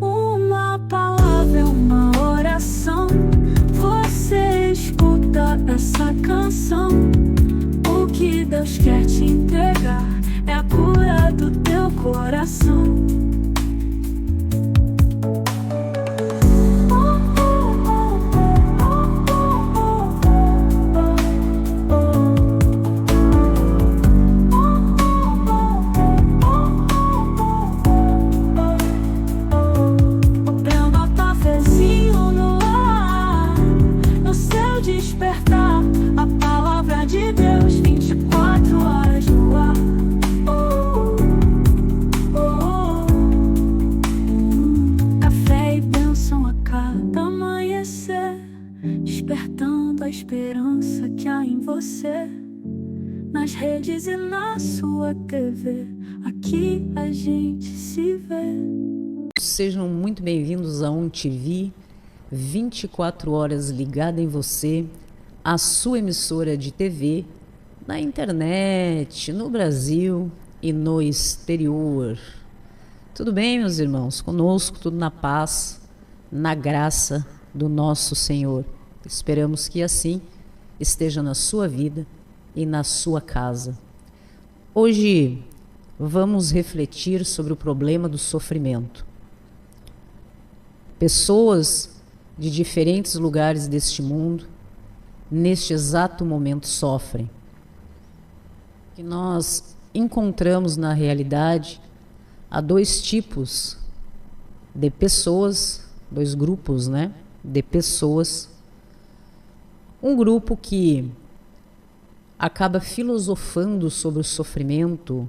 Uma palavra é uma oração. Você escuta essa canção. O que Deus quer te entregar é a cura do teu coração. Despertar a palavra de Deus 24 horas no ar. Café e bênção a cada amanhecer, despertando a esperança que há em você. Nas redes e na sua TV, aqui a gente se vê. Sejam muito bem-vindos a ONTV, 24 horas ligada em você, a sua emissora de TV, na internet, no Brasil e no exterior. Tudo bem, meus irmãos? Conosco, tudo na paz, na graça do nosso Senhor. Esperamos que assim esteja na sua vida e na sua casa. Hoje vamos refletir sobre o problema do sofrimento. Pessoas de diferentes lugares deste mundo, neste exato momento, sofrem. O que nós encontramos na realidade, há dois tipos de pessoas, dois grupos, de pessoas. Um grupo que acaba filosofando sobre o sofrimento,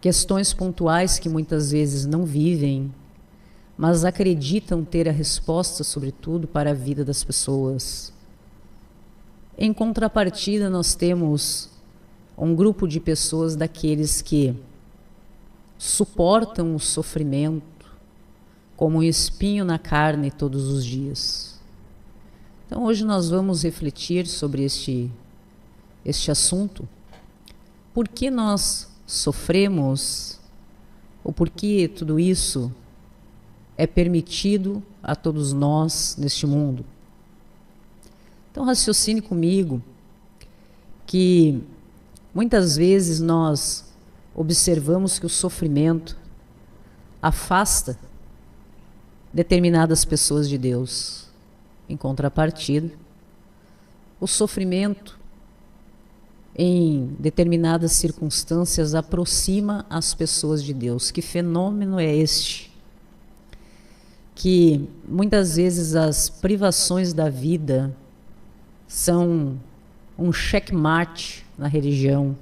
questões pontuais que muitas vezes não vivem, mas acreditam ter a resposta, sobretudo, para a vida das pessoas. Em contrapartida, nós temos um grupo de pessoas daqueles que suportam o sofrimento como um espinho na carne todos os dias. Então, hoje nós vamos refletir sobre este assunto. Por que nós sofremos? Ou por que tudo isso é permitido a todos nós neste mundo? Então raciocine comigo que muitas vezes nós observamos que o sofrimento afasta determinadas pessoas de Deus. Em contrapartida, o sofrimento em determinadas circunstâncias aproxima as pessoas de Deus. Que fenômeno é este? Que muitas vezes as privações da vida são um checkmate na religião,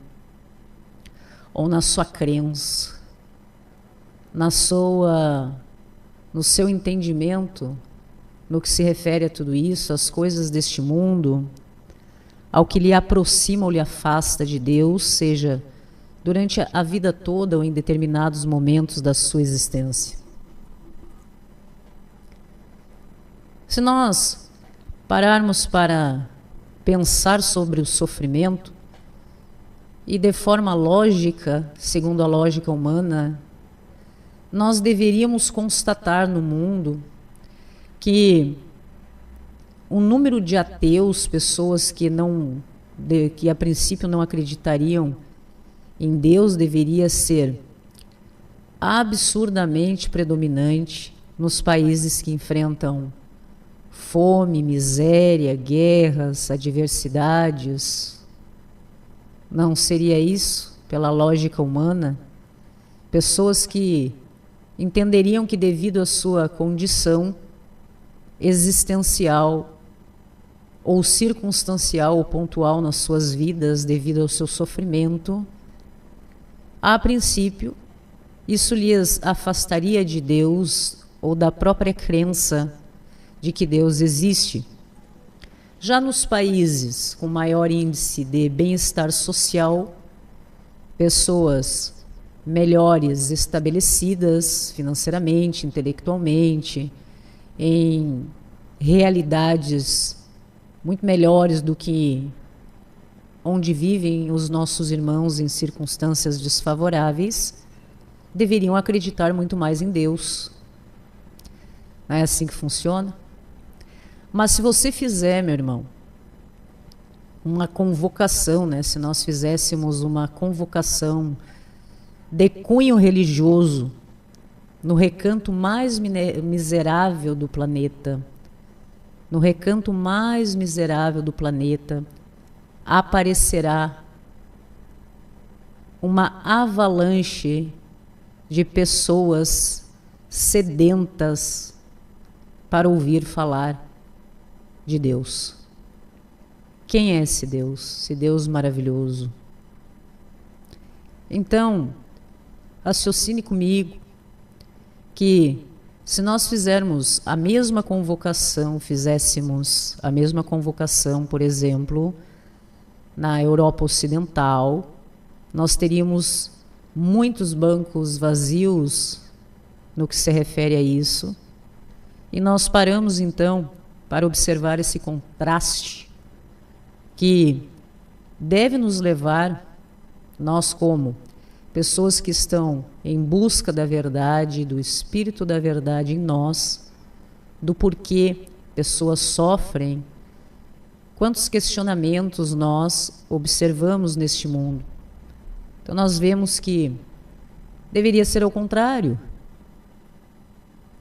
ou na sua crença, no seu entendimento, no que se refere a tudo isso, as coisas deste mundo, ao que lhe aproxima ou lhe afasta de Deus, seja durante a vida toda ou em determinados momentos da sua existência. Se nós pararmos para pensar sobre o sofrimento e de forma lógica, segundo a lógica humana, nós deveríamos constatar no mundo que o número de ateus, pessoas que a princípio não acreditariam em Deus, deveria ser absurdamente predominante nos países que enfrentam fome, miséria, guerras, adversidades. Não seria isso, pela lógica humana? Pessoas que entenderiam que, devido à sua condição existencial ou circunstancial ou pontual nas suas vidas, devido ao seu sofrimento, a princípio, isso lhes afastaria de Deus ou da própria crença de que Deus existe. Já nos países com maior índice de bem-estar social, pessoas melhores estabelecidas financeiramente, intelectualmente, em realidades muito melhores do que onde vivem os nossos irmãos em circunstâncias desfavoráveis, deveriam acreditar muito mais em Deus. Não é assim que funciona? Mas se você fizer, meu irmão, uma convocação, né? Se nós fizéssemos uma convocação de cunho religioso no recanto mais miserável do planeta, no recanto mais miserável do planeta, aparecerá uma avalanche de pessoas sedentas para ouvir falar de Deus. Quem é esse Deus? Esse Deus maravilhoso. Então, raciocine comigo que se nós fizéssemos a mesma convocação, por exemplo, na Europa Ocidental, nós teríamos muitos bancos vazios no que se refere a isso. E nós paramos, então, para observar esse contraste que deve nos levar, nós como pessoas que estão em busca da verdade, do Espírito da verdade em nós, do porquê pessoas sofrem, quantos questionamentos nós observamos neste mundo. Então nós vemos que deveria ser ao contrário.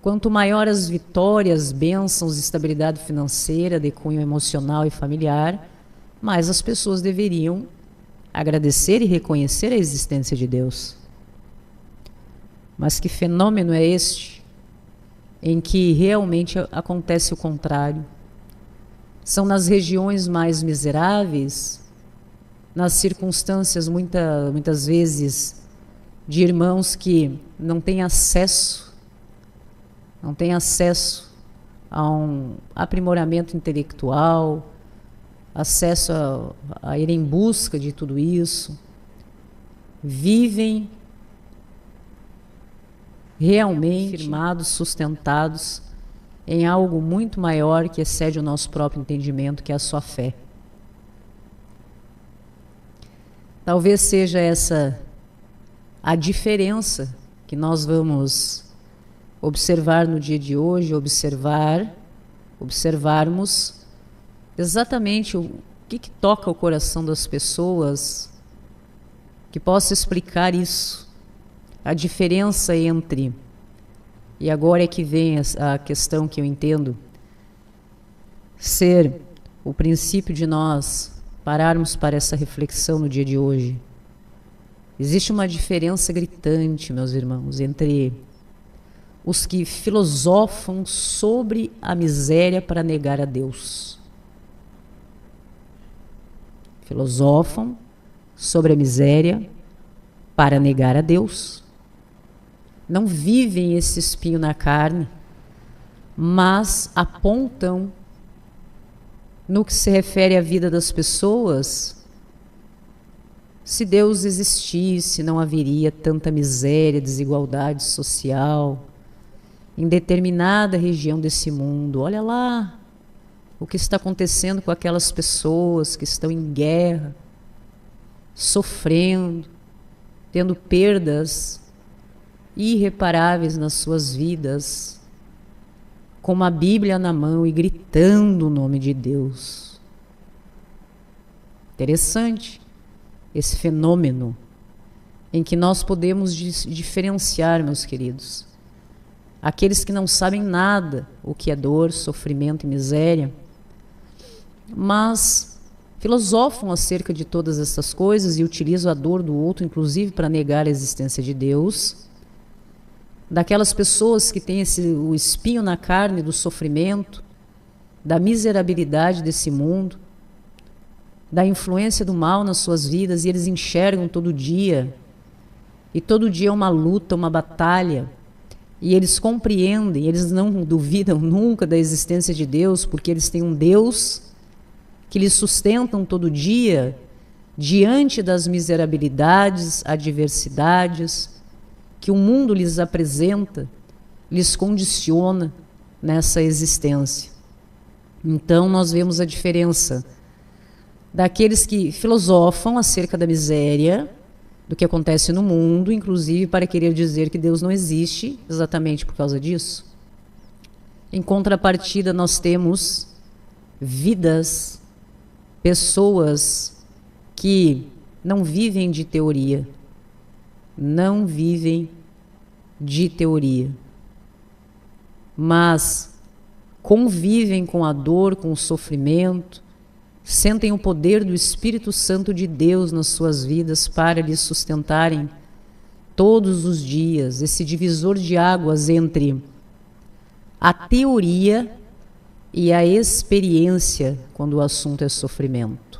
Quanto maior as vitórias, bênçãos, estabilidade financeira, de cunho emocional e familiar, mais as pessoas deveriam agradecer e reconhecer a existência de Deus. Mas que fenômeno é este em que realmente acontece o contrário? São nas regiões mais miseráveis, nas circunstâncias muitas vezes de irmãos que não têm acesso a um aprimoramento intelectual, acesso a ir em busca de tudo isso, vivem realmente firmados, sustentados em algo muito maior que excede o nosso próprio entendimento, que é a sua fé. Talvez seja essa a diferença que nós vamos observar no dia de hoje, observarmos exatamente o que toca o coração das pessoas, que possa explicar isso, a diferença entre, e agora é que vem a questão que eu entendo, ser o princípio de nós pararmos para essa reflexão no dia de hoje. Existe uma diferença gritante, meus irmãos, entre os que filosofam sobre a miséria para negar a Deus. Filosofam sobre a miséria para negar a Deus. Não vivem esse espinho na carne, mas apontam, no que se refere à vida das pessoas, se Deus existisse, não haveria tanta miséria, desigualdade social em determinada região desse mundo. Olha lá o que está acontecendo com aquelas pessoas que estão em guerra, sofrendo, tendo perdas irreparáveis nas suas vidas, com uma Bíblia na mão e gritando o nome de Deus. Interessante esse fenômeno em que nós podemos diferenciar, meus queridos, aqueles que não sabem nada o que é dor, sofrimento e miséria, mas filosofam acerca de todas essas coisas e utilizam a dor do outro, inclusive para negar a existência de Deus, daquelas pessoas que têm o espinho na carne do sofrimento, da miserabilidade desse mundo, da influência do mal nas suas vidas, e eles enxergam todo dia, e todo dia é uma luta, uma batalha, e eles compreendem, eles não duvidam nunca da existência de Deus, porque eles têm um Deus que lhes sustentam todo dia, diante das miserabilidades, adversidades, que o mundo lhes apresenta, lhes condiciona nessa existência. Então nós vemos a diferença daqueles que filosofam acerca da miséria do que acontece no mundo, inclusive para querer dizer que Deus não existe exatamente por causa disso. Em contrapartida, nós temos vidas, pessoas que não vivem de teoria, não vivem de teoria, mas convivem com a dor, com o sofrimento, sentem o poder do Espírito Santo de Deus nas suas vidas para lhes sustentarem todos os dias, esse divisor de águas entre a teoria e a experiência, quando o assunto é sofrimento.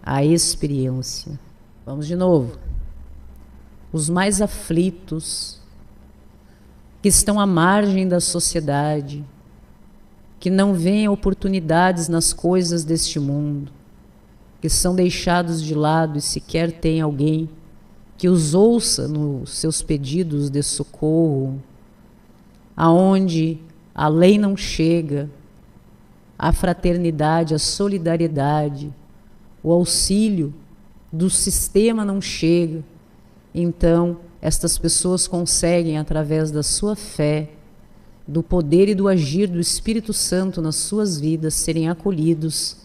A experiência. Vamos de novo. Os mais aflitos, que estão à margem da sociedade, que não veem oportunidades nas coisas deste mundo, que são deixados de lado e sequer tem alguém que os ouça nos seus pedidos de socorro, aonde a lei não chega, a fraternidade, a solidariedade, o auxílio do sistema não chega. Então, estas pessoas conseguem, através da sua fé, do poder e do agir do Espírito Santo nas suas vidas, serem acolhidos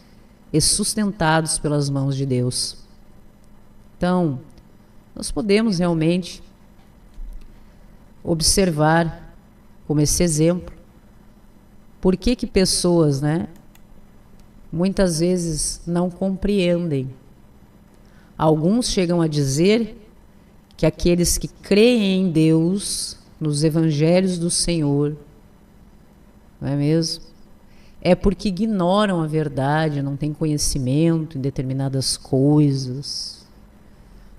e sustentados pelas mãos de Deus. Então, nós podemos realmente observar, como esse exemplo, por que pessoas, muitas vezes não compreendem. Alguns chegam a dizer que aqueles que creem em Deus, nos evangelhos do Senhor, não é mesmo? É porque ignoram a verdade, não têm conhecimento em determinadas coisas.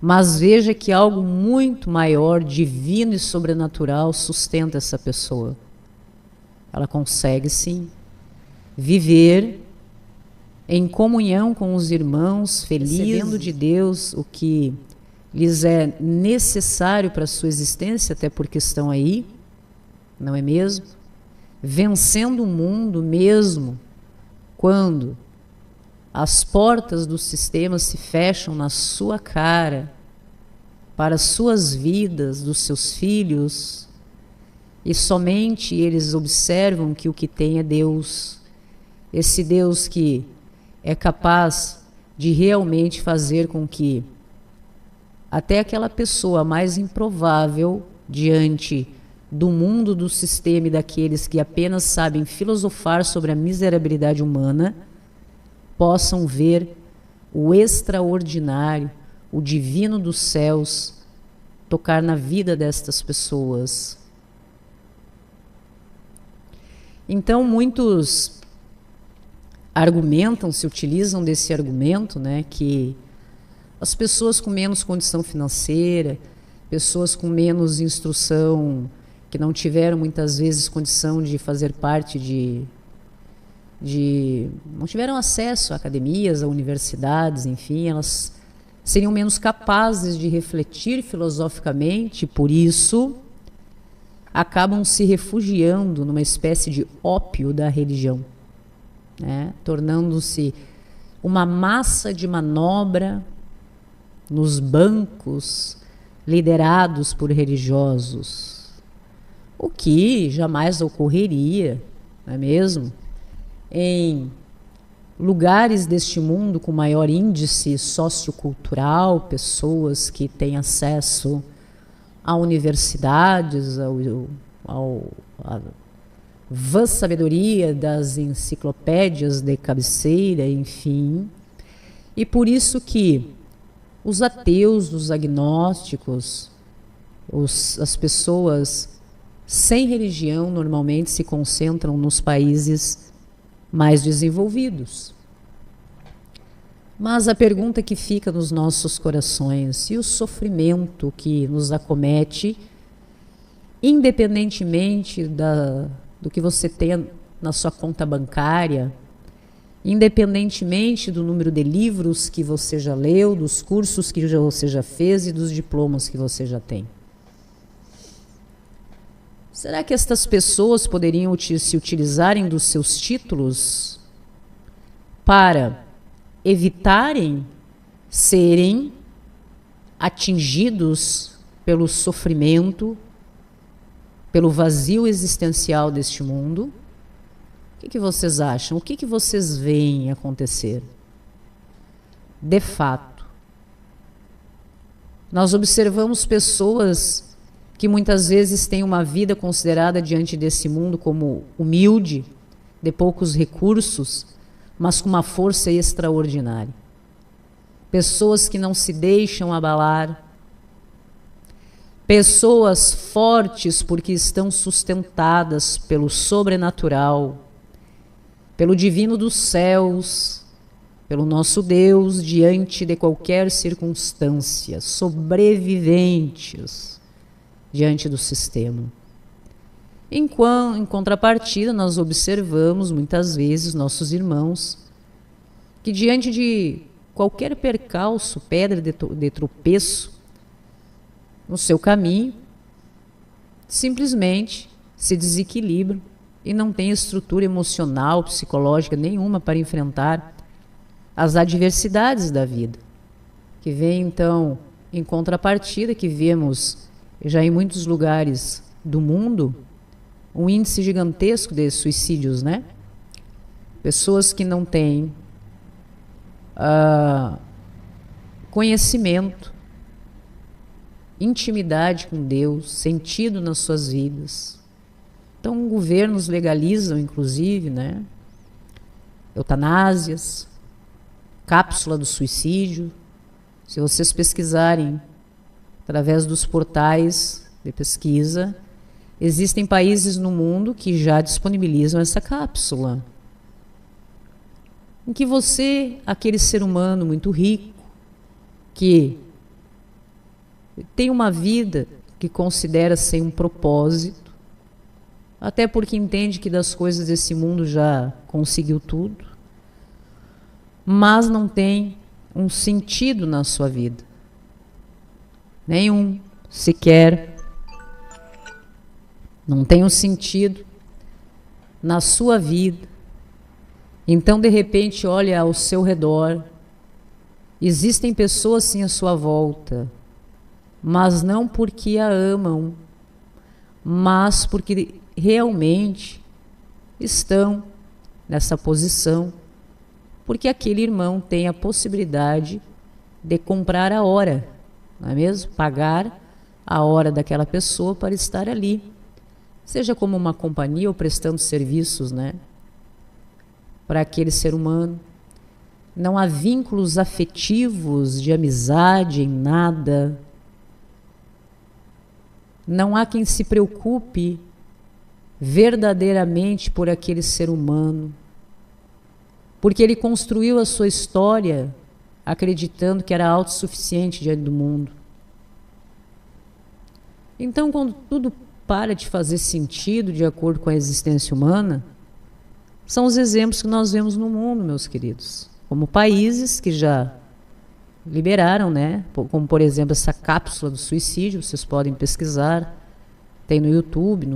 Mas veja que algo muito maior, divino e sobrenatural sustenta essa pessoa. Ela consegue, sim, viver em comunhão com os irmãos, recebendo de Deus o que lhes é necessário para a sua existência, até porque estão aí, não é mesmo? Vencendo o mundo mesmo quando as portas do sistema se fecham na sua cara, para as suas vidas, dos seus filhos, e somente eles observam que o que tem é Deus, esse Deus que é capaz de realmente fazer com que até aquela pessoa mais improvável diante do mundo, do sistema e daqueles que apenas sabem filosofar sobre a miserabilidade humana, possam ver o extraordinário, o divino dos céus, tocar na vida destas pessoas. Então, muitos argumentam, se utilizam desse argumento, que as pessoas com menos condição financeira, pessoas com menos instrução, que não tiveram muitas vezes condição de fazer parte não tiveram acesso a academias, a universidades, enfim, elas seriam menos capazes de refletir filosoficamente, por isso acabam se refugiando numa espécie de ópio da religião, tornando-se uma massa de manobra nos bancos liderados por religiosos, o que jamais ocorreria, não é mesmo? Em lugares deste mundo com maior índice sociocultural, pessoas que têm acesso a universidades, à vã sabedoria das enciclopédias de cabeceira, enfim. E por isso que os ateus, os agnósticos, as pessoas sem religião normalmente se concentram nos países mais desenvolvidos. Mas a pergunta que fica nos nossos corações, e o sofrimento que nos acomete, independentemente do que você tem na sua conta bancária, independentemente do número de livros que você já leu, dos cursos que você já fez e dos diplomas que você já tem. Será que estas pessoas poderiam se utilizarem dos seus títulos para evitarem serem atingidos pelo sofrimento, pelo vazio existencial deste mundo. O que vocês acham? O que vocês veem acontecer? De fato, nós observamos pessoas que muitas vezes têm uma vida considerada diante desse mundo como humilde, de poucos recursos, mas com uma força extraordinária. Pessoas que não se deixam abalar, pessoas fortes porque estão sustentadas pelo sobrenatural, pelo divino dos céus, pelo nosso Deus diante de qualquer circunstância, sobreviventes diante do sistema. Em contrapartida, nós observamos muitas vezes nossos irmãos que diante de qualquer percalço, pedra de tropeço no seu caminho, simplesmente se desequilibram e não têm estrutura emocional, psicológica nenhuma para enfrentar as adversidades da vida. Que vem então em contrapartida, que vemos já em muitos lugares do mundo um índice gigantesco de suicídios, né? Pessoas que não têm conhecimento, intimidade com Deus, sentido nas suas vidas. Então, governos legalizam, inclusive, né? Eutanásias, cápsula do suicídio. Se vocês pesquisarem através dos portais de pesquisa, existem países no mundo que já disponibilizam essa cápsula, em que você, aquele ser humano muito rico, que tem uma vida que considera sem um propósito, até porque entende que das coisas desse mundo já conseguiu tudo, mas não tem um sentido na sua vida, nenhum sequer. Não tem um sentido na sua vida. Então, de repente, olha ao seu redor. Existem pessoas sim à sua volta, mas não porque a amam, mas porque realmente estão nessa posição, porque aquele irmão tem a possibilidade de comprar a hora, não é mesmo? Pagar a hora daquela pessoa para estar ali. Seja como uma companhia ou prestando serviços, né, para aquele ser humano. Não há vínculos afetivos de amizade em nada. Não há quem se preocupe verdadeiramente por aquele ser humano, porque ele construiu a sua história acreditando que era autossuficiente diante do mundo. Então, quando tudo para de fazer sentido de acordo com a existência humana, são os exemplos que nós vemos no mundo, meus queridos. Como países que já liberaram, né? Como, por exemplo, essa cápsula do suicídio, vocês podem pesquisar, tem no YouTube,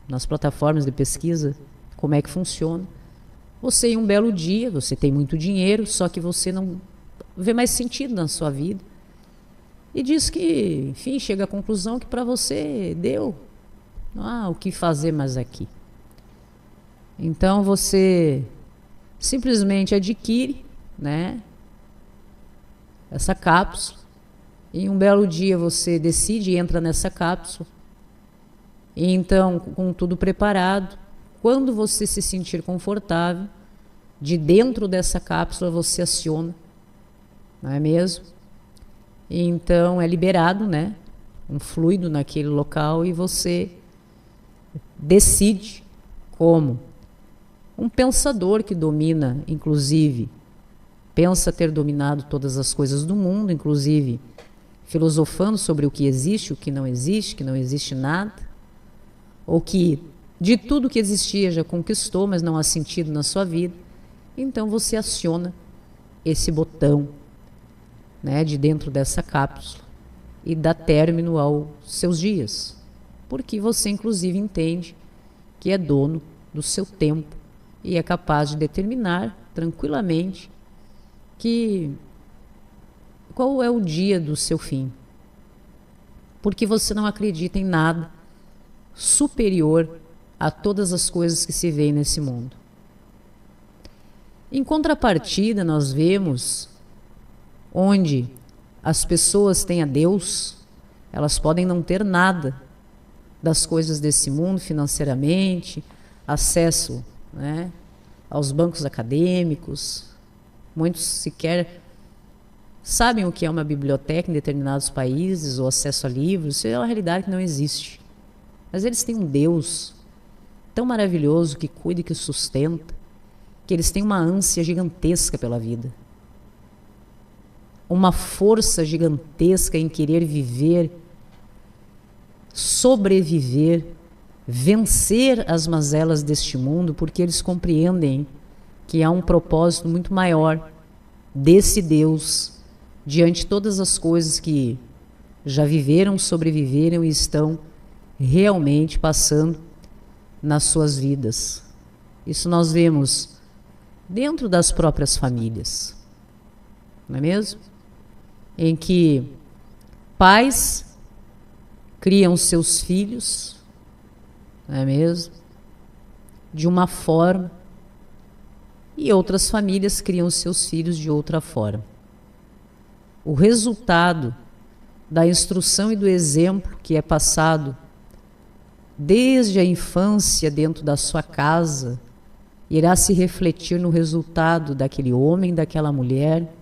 nas plataformas de pesquisa, como é que funciona. Você, em um belo dia, você tem muito dinheiro, só que você não vê mais sentido na sua vida. E diz que, enfim, chega à conclusão que para você deu. Não há o que fazer mais aqui. Então você simplesmente adquire, né, essa cápsula. E um belo dia você decide e entra nessa cápsula. E então, com tudo preparado, quando você se sentir confortável, de dentro dessa cápsula você aciona, não é mesmo? E então é liberado, né, um fluido naquele local e você decide como um pensador que domina, inclusive, pensa ter dominado todas as coisas do mundo, inclusive filosofando sobre o que existe, o que não existe nada, ou que de tudo que existia já conquistou, mas não há sentido na sua vida. Então você aciona esse botão, né, de dentro dessa cápsula e dá término aos seus dias, porque você inclusive entende que é dono do seu tempo e é capaz de determinar tranquilamente qual é o dia do seu fim, porque você não acredita em nada superior a todas as coisas que se veem nesse mundo. Em contrapartida, nós vemos onde as pessoas têm a Deus, elas podem não ter nada das coisas desse mundo financeiramente, acesso, né, aos bancos acadêmicos. Muitos sequer sabem o que é uma biblioteca em determinados países, ou acesso a livros. Isso é uma realidade que não existe. Mas eles têm um Deus tão maravilhoso que cuida e que sustenta, que eles têm uma ânsia gigantesca pela vida. Uma força gigantesca em querer viver, sobreviver, vencer as mazelas deste mundo, porque eles compreendem que há um propósito muito maior desse Deus diante de todas as coisas que já viveram, sobreviveram e estão realmente passando nas suas vidas. Isso nós vemos dentro das próprias famílias, não é mesmo? Em que pais criam seus filhos, não é mesmo? De uma forma, e outras famílias criam seus filhos de outra forma. O resultado da instrução e do exemplo que é passado desde a infância dentro da sua casa irá se refletir no resultado daquele homem, daquela mulher,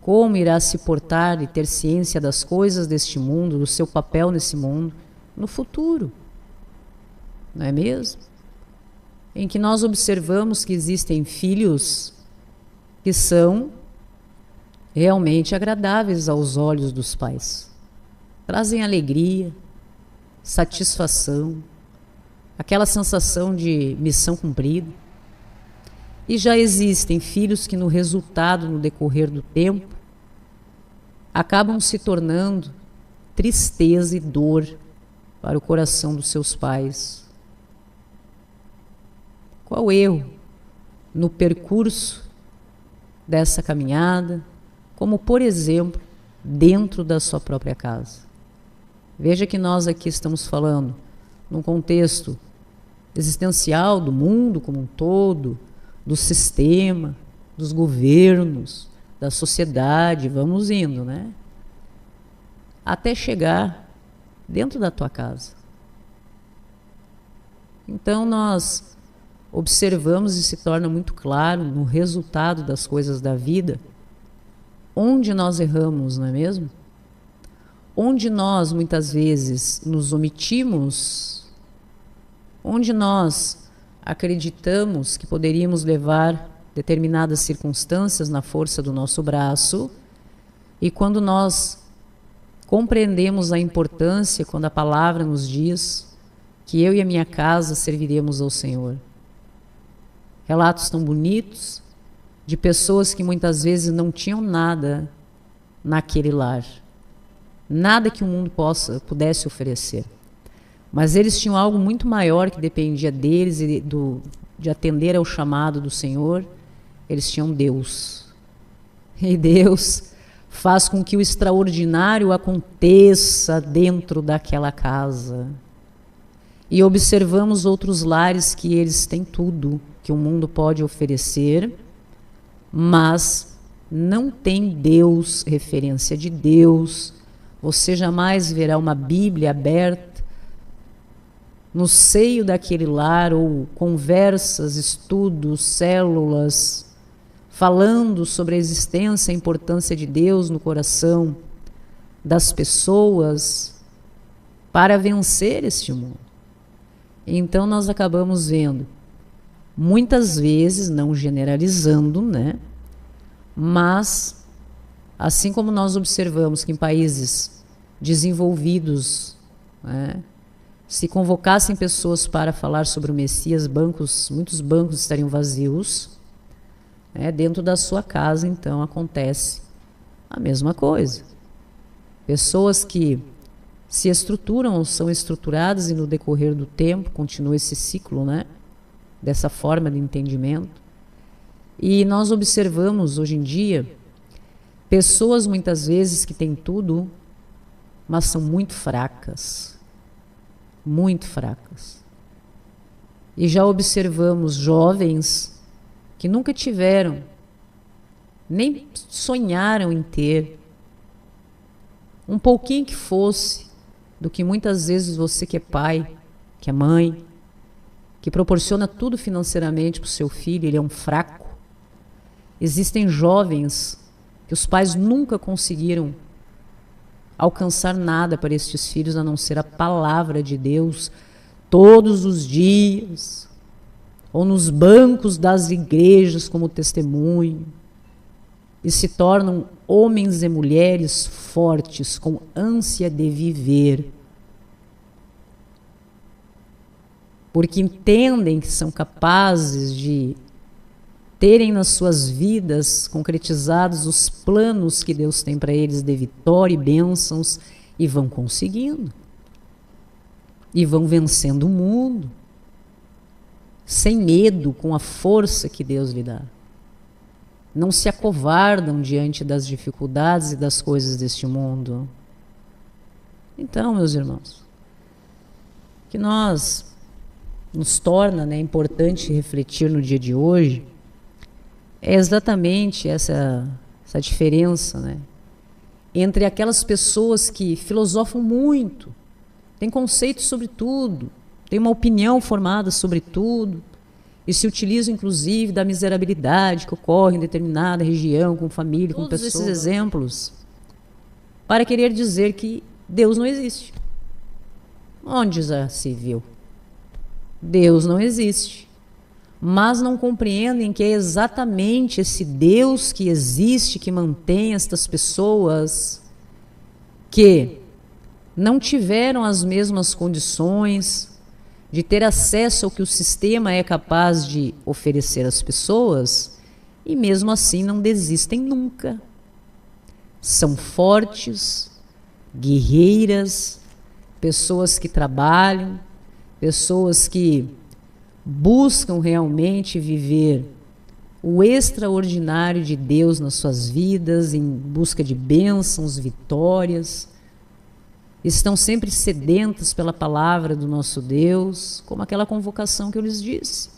como irá se portar e ter ciência das coisas deste mundo, do seu papel nesse mundo, no futuro. Não é mesmo? Em que nós observamos que existem filhos que são realmente agradáveis aos olhos dos pais. Trazem alegria, satisfação, aquela sensação de missão cumprida. E já existem filhos que no resultado, no decorrer do tempo, acabam se tornando tristeza e dor para o coração dos seus pais. Qual o erro no percurso dessa caminhada, como por exemplo, dentro da sua própria casa? Veja que nós aqui estamos falando num contexto existencial do mundo como um todo, do sistema, dos governos, da sociedade, vamos indo, né? Até chegar dentro da tua casa. Então nós observamos e se torna muito claro no resultado das coisas da vida onde nós erramos, não é mesmo? Onde nós muitas vezes nos omitimos, onde nós acreditamos que poderíamos levar determinadas circunstâncias na força do nosso braço, e quando nós compreendemos a importância, quando a palavra nos diz que eu e a minha casa serviremos ao Senhor. Relatos tão bonitos de pessoas que muitas vezes não tinham nada naquele lar, nada que o mundo pudesse oferecer, mas eles tinham algo muito maior que dependia deles e de atender ao chamado do Senhor. Eles tinham Deus, e Deus faz com que o extraordinário aconteça dentro daquela casa. E observamos outros lares que eles têm tudo que o mundo pode oferecer, mas não tem Deus, referência de Deus. Você jamais verá uma Bíblia aberta no seio daquele lar, ou conversas, estudos, células, falando sobre a existência e a importância de Deus no coração das pessoas para vencer este mundo. Então nós acabamos vendo, muitas vezes, não generalizando, né? Mas, assim como nós observamos que em países desenvolvidos, né, se convocassem pessoas para falar sobre o Messias, muitos bancos estariam vazios, né? Dentro da sua casa, então, acontece a mesma coisa. Pessoas que se estruturam ou são estruturadas e no decorrer do tempo continua esse ciclo, né? Dessa forma de entendimento. E nós observamos hoje em dia pessoas muitas vezes que têm tudo mas são muito fracas. Muito fracas. E já observamos jovens que nunca tiveram, nem sonharam em ter, um pouquinho que fosse, do que muitas vezes você que é pai, que é mãe, que proporciona tudo financeiramente para o seu filho, ele é um fraco. Existem jovens que os pais nunca conseguiram alcançar nada para estes filhos, a não ser a palavra de Deus, todos os dias, ou nos bancos das igrejas como testemunho, e se tornam homens e mulheres fortes, com ânsia de viver, porque entendem que são capazes de terem nas suas vidas concretizados os planos que Deus tem para eles de vitória e bênçãos, e vão conseguindo, e vão vencendo o mundo, sem medo, com a força que Deus lhe dá. Não se acovardam diante das dificuldades e das coisas deste mundo. Então, meus irmãos, que nos torna, né, importante refletir no dia de hoje é exatamente essa diferença, né, entre aquelas pessoas que filosofam muito, têm conceitos sobre tudo, têm uma opinião formada sobre tudo, e se utilizam, inclusive, da miserabilidade que ocorre em determinada região, com família, com pessoas. Todos esses exemplos, para querer dizer que Deus não existe. Onde já se viu? Deus não existe. Mas não compreendem que é exatamente esse Deus que existe, que mantém estas pessoas que não tiveram as mesmas condições de ter acesso ao que o sistema é capaz de oferecer às pessoas, e mesmo assim não desistem nunca. São fortes, guerreiras, pessoas que trabalham, pessoas que buscam realmente viver o extraordinário de Deus nas suas vidas, em busca de bênçãos, vitórias. Estão sempre sedentas pela palavra do nosso Deus, como aquela convocação que eu lhes disse.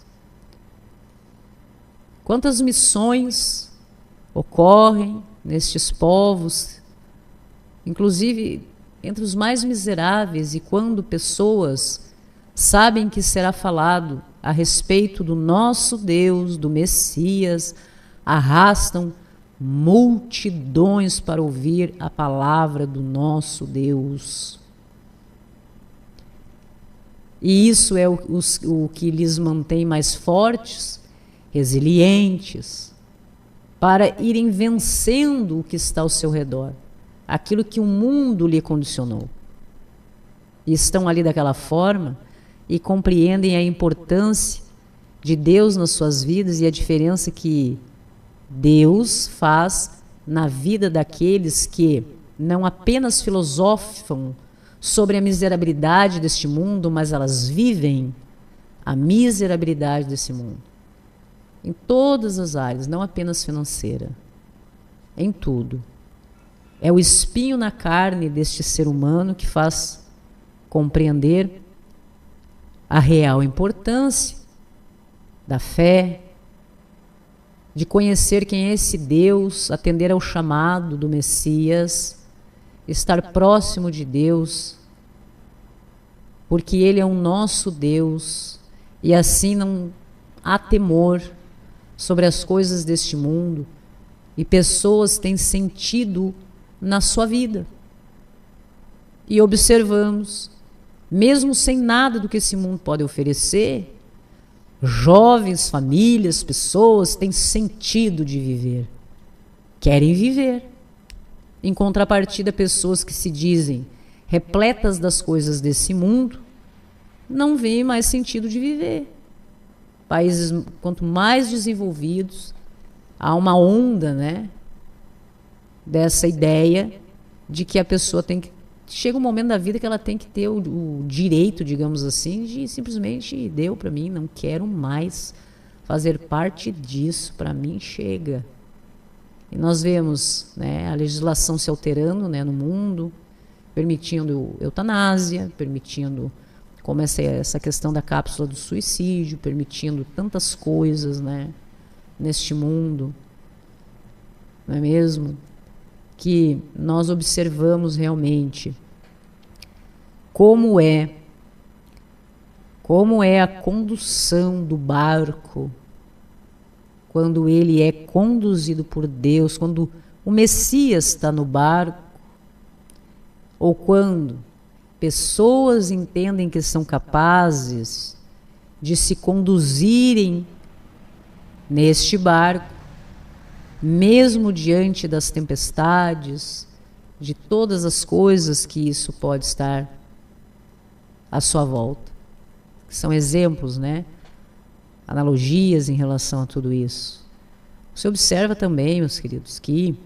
Quantas missões ocorrem nestes povos, inclusive entre os mais miseráveis, e quando pessoas sabem que será falado a respeito do nosso Deus, do Messias, arrastam multidões para ouvir a palavra do nosso Deus. E isso é o que lhes mantém mais fortes, resilientes, para irem vencendo o que está ao seu redor, aquilo que o mundo lhe condicionou. E estão ali daquela forma e compreendem a importância de Deus nas suas vidas e a diferença que Deus faz na vida daqueles que não apenas filosofam sobre a miserabilidade deste mundo, mas elas vivem a miserabilidade desse mundo. Em todas as áreas, não apenas financeira, em tudo. É o espinho na carne deste ser humano que faz compreender a real importância da fé, de conhecer quem é esse Deus, atender ao chamado do Messias, estar próximo de Deus, porque Ele é o nosso Deus, e assim não há temor sobre as coisas deste mundo, e pessoas têm sentido na sua vida. E observamos, mesmo sem nada do que esse mundo pode oferecer, jovens, famílias, pessoas têm sentido de viver, querem viver. Em contrapartida, pessoas que se dizem repletas das coisas desse mundo não veem mais sentido de viver. Países quanto mais desenvolvidos, há uma onda, né, dessa ideia de que a pessoa tem que... Chega um momento da vida que ela tem que ter o direito, digamos assim, de simplesmente deu para mim, não quero mais fazer parte disso, para mim chega. E nós vemos, né, a legislação se alterando, né, no mundo, permitindo eutanásia, permitindo como essa questão da cápsula do suicídio, permitindo tantas coisas, né, neste mundo, não é mesmo? Que nós observamos realmente como é a condução do barco quando ele é conduzido por Deus, quando o Messias está no barco, ou quando pessoas entendem que são capazes de se conduzirem neste barco, mesmo diante das tempestades, de todas as coisas que isso pode estar à sua volta. São exemplos, né? Analogias em relação a tudo isso. Você observa também, meus queridos, que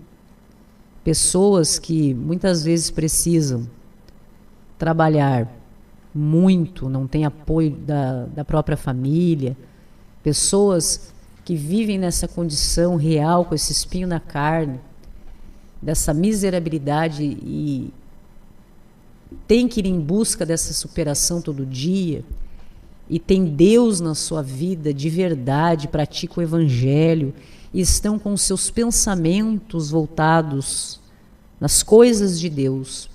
pessoas que muitas vezes precisam trabalhar muito, não têm apoio da própria família, pessoas que vivem nessa condição real, com esse espinho na carne, dessa miserabilidade e tem que ir em busca dessa superação todo dia, e tem Deus na sua vida de verdade, pratica o Evangelho, e estão com os seus pensamentos voltados nas coisas de Deus,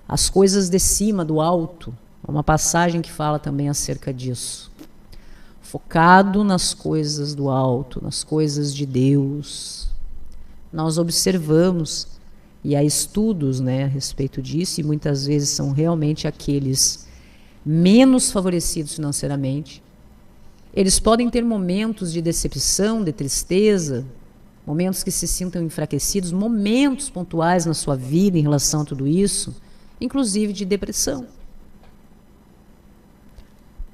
as coisas de cima, do alto. Há uma passagem que fala também acerca disso. Focado nas coisas do alto, nas coisas de Deus. Nós observamos, e há estudos, né, a respeito disso, e muitas vezes são realmente aqueles menos favorecidos financeiramente. Eles podem ter momentos de decepção, de tristeza, momentos que se sintam enfraquecidos, momentos pontuais na sua vida em relação a tudo isso, inclusive de depressão.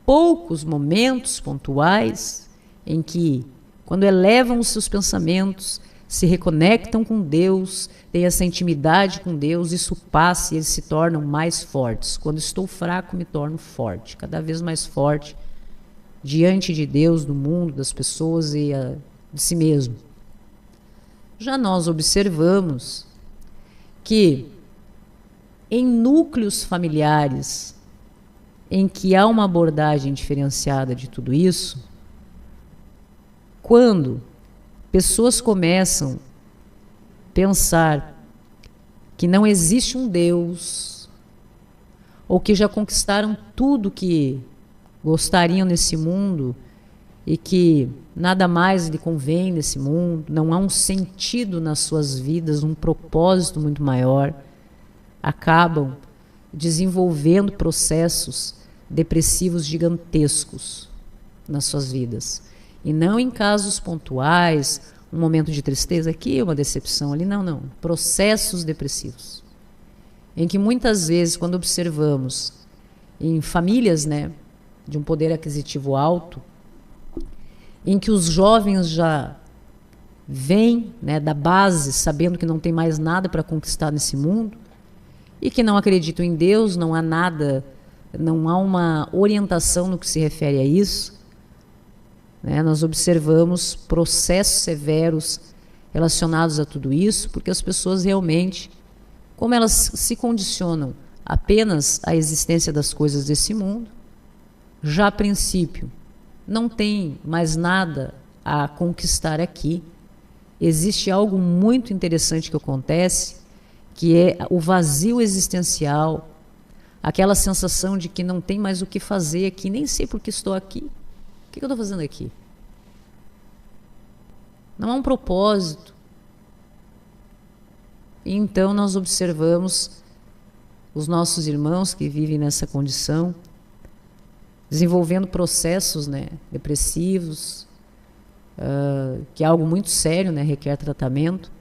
Poucos momentos pontuais em que, quando elevam os seus pensamentos, se reconectam com Deus, têm essa intimidade com Deus, isso passa e eles se tornam mais fortes. Quando estou fraco, me torno forte, cada vez mais forte, diante de Deus, do mundo, das pessoas e de si mesmo. Já nós observamos que em núcleos familiares em que há uma abordagem diferenciada de tudo isso, quando pessoas começam a pensar que não existe um Deus, ou que já conquistaram tudo que gostariam nesse mundo e que nada mais lhe convém nesse mundo, não há um sentido nas suas vidas, um propósito muito maior, acabam desenvolvendo processos depressivos gigantescos nas suas vidas. E não em casos pontuais, um momento de tristeza aqui, uma decepção ali, não. Processos depressivos. Em que muitas vezes, quando observamos em famílias, né, de um poder aquisitivo alto, em que os jovens já vêm, né, da base, sabendo que não tem mais nada para conquistar nesse mundo, e que não acreditam em Deus, não há nada, não há uma orientação no que se refere a isso, né? Nós observamos processos severos relacionados a tudo isso, porque as pessoas realmente, como elas se condicionam apenas à existência das coisas desse mundo, já a princípio não tem mais nada a conquistar aqui. Existe algo muito interessante que acontece, que é o vazio existencial, aquela sensação de que não tem mais o que fazer aqui, nem sei por que estou aqui. O que eu estou fazendo aqui? Não há um propósito. E então nós observamos os nossos irmãos que vivem nessa condição, desenvolvendo processos, né, depressivos, que é algo muito sério, né, requer tratamento,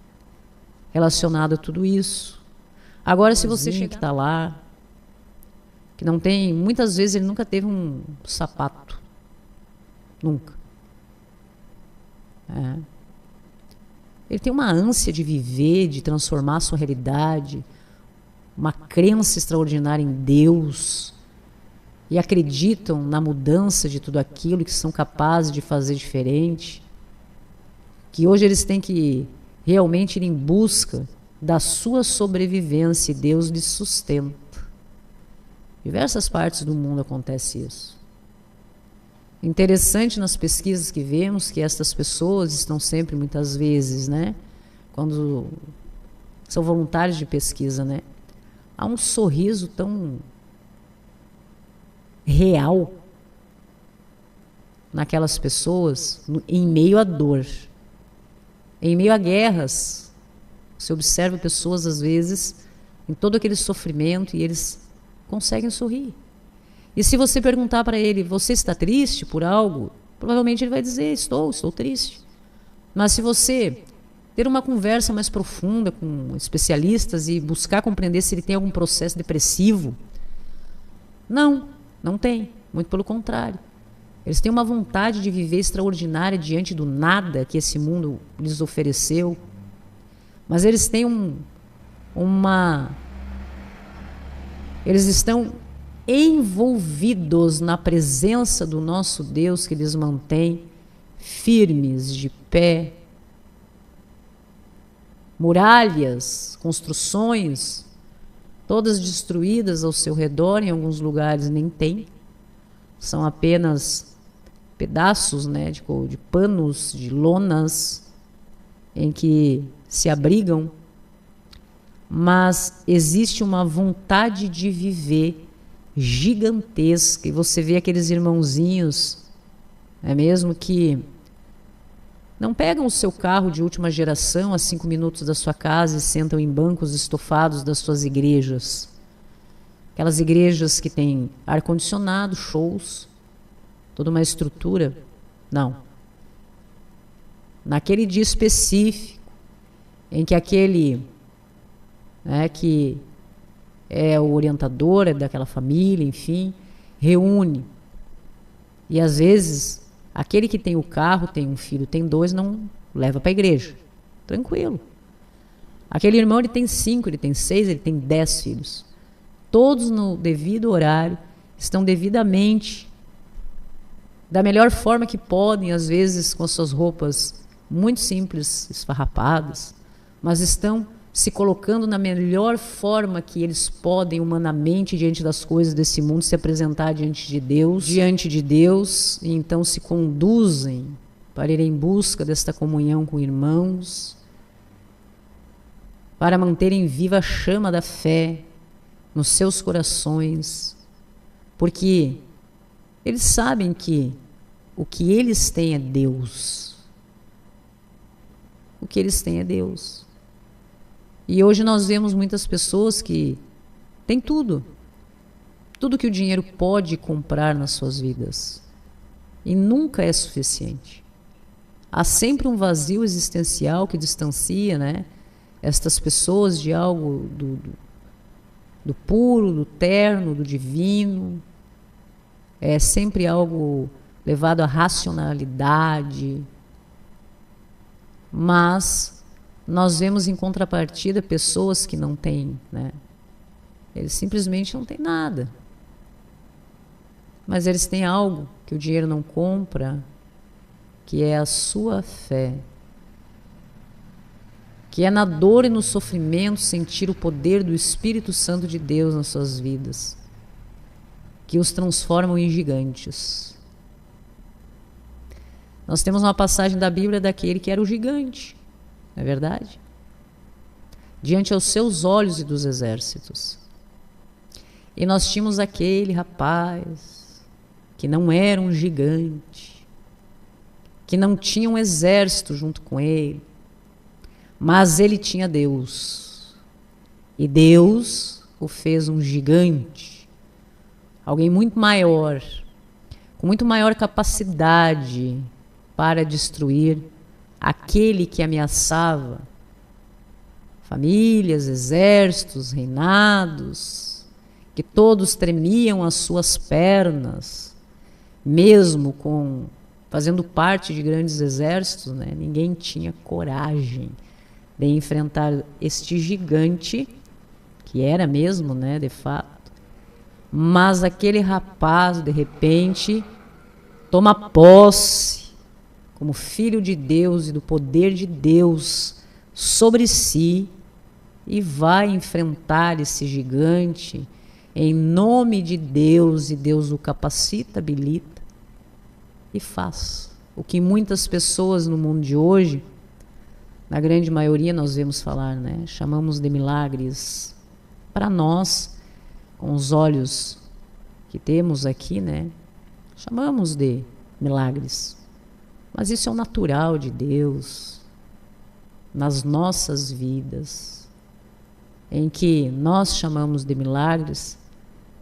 relacionado a tudo isso. Agora, se você chega que está lá, que não tem, muitas vezes ele nunca teve um sapato. Nunca. Ele tem uma ânsia de viver, de transformar a sua realidade, uma crença extraordinária em Deus, e acreditam na mudança de tudo aquilo, que são capazes de fazer diferente, que hoje eles têm que realmente ir em busca da sua sobrevivência e Deus lhe sustenta. Diversas partes do mundo acontece isso. Interessante nas pesquisas que vemos que estas pessoas estão sempre, muitas vezes, né, quando são voluntários de pesquisa, né, há um sorriso tão real naquelas pessoas, em meio à dor, em meio a guerras. Você observa pessoas, às vezes, em todo aquele sofrimento, e eles conseguem sorrir. E se você perguntar para ele, você está triste por algo? Provavelmente ele vai dizer, estou triste. Mas se você ter uma conversa mais profunda com especialistas e buscar compreender se ele tem algum processo depressivo, não tem. Muito pelo contrário. Eles têm uma vontade de viver extraordinária diante do nada que esse mundo lhes ofereceu. Mas eles têm eles estão envolvidos na presença do nosso Deus, que lhes mantém firmes, de pé. Muralhas, construções, todas destruídas ao seu redor, em alguns lugares nem tem. São apenas pedaços, né, de panos, de lonas, em que se abrigam. Mas existe uma vontade de viver gigantesca, e você vê aqueles irmãozinhos, é mesmo, que não pegam o seu carro de última geração a 5 minutos da sua casa e sentam em bancos estofados das suas igrejas. Aquelas igrejas que têm ar-condicionado, shows, toda uma estrutura. Não. Naquele dia específico, em que aquele que é o orientador daquela família, enfim, reúne. E às vezes, aquele que tem o carro, tem um filho, tem 2, não leva para a igreja. Tranquilo. Aquele irmão, ele tem 5, ele tem 6, ele tem 10 filhos. Todos no devido horário, estão devidamente, da melhor forma que podem, às vezes com as suas roupas muito simples, esfarrapadas, mas estão se colocando na melhor forma que eles podem humanamente diante das coisas desse mundo, se apresentar diante de Deus, e então se conduzem para ir em busca desta comunhão com irmãos, para manterem viva a chama da fé nos seus corações, porque eles sabem que o que eles têm é Deus. O que eles têm é Deus. E hoje nós vemos muitas pessoas que têm tudo que o dinheiro pode comprar nas suas vidas, e nunca é suficiente. Há sempre um vazio existencial que distancia, né, estas pessoas de algo do puro, do terno, do divino. É sempre algo levado à racionalidade. Mas nós vemos em contrapartida pessoas que não têm, né? Eles simplesmente não têm nada. Mas eles têm algo que o dinheiro não compra, que é a sua fé. Que é na dor e no sofrimento sentir o poder do Espírito Santo de Deus nas suas vidas, que os transformam em gigantes. Nós temos uma passagem da Bíblia daquele que era o gigante, não é verdade? Diante aos seus olhos e dos exércitos. E nós tínhamos aquele rapaz que não era um gigante, que não tinha um exército junto com ele, mas ele tinha Deus. E Deus o fez um gigante, alguém muito maior, com muito maior capacidade para destruir aquele que ameaçava famílias, exércitos, reinados, que todos tremiam às suas pernas, mesmo fazendo parte de grandes exércitos, né? Ninguém tinha coragem de enfrentar este gigante, que era mesmo, né, de fato. Mas aquele rapaz, de repente, toma posse como filho de Deus e do poder de Deus sobre si, e vai enfrentar esse gigante em nome de Deus, e Deus o capacita, habilita e faz. O que muitas pessoas no mundo de hoje, na grande maioria nós vemos falar, né? Chamamos de milagres. Para nós, com os olhos que temos aqui, né? Chamamos de milagres. Mas isso é o natural de Deus nas nossas vidas, em que nós chamamos de milagres,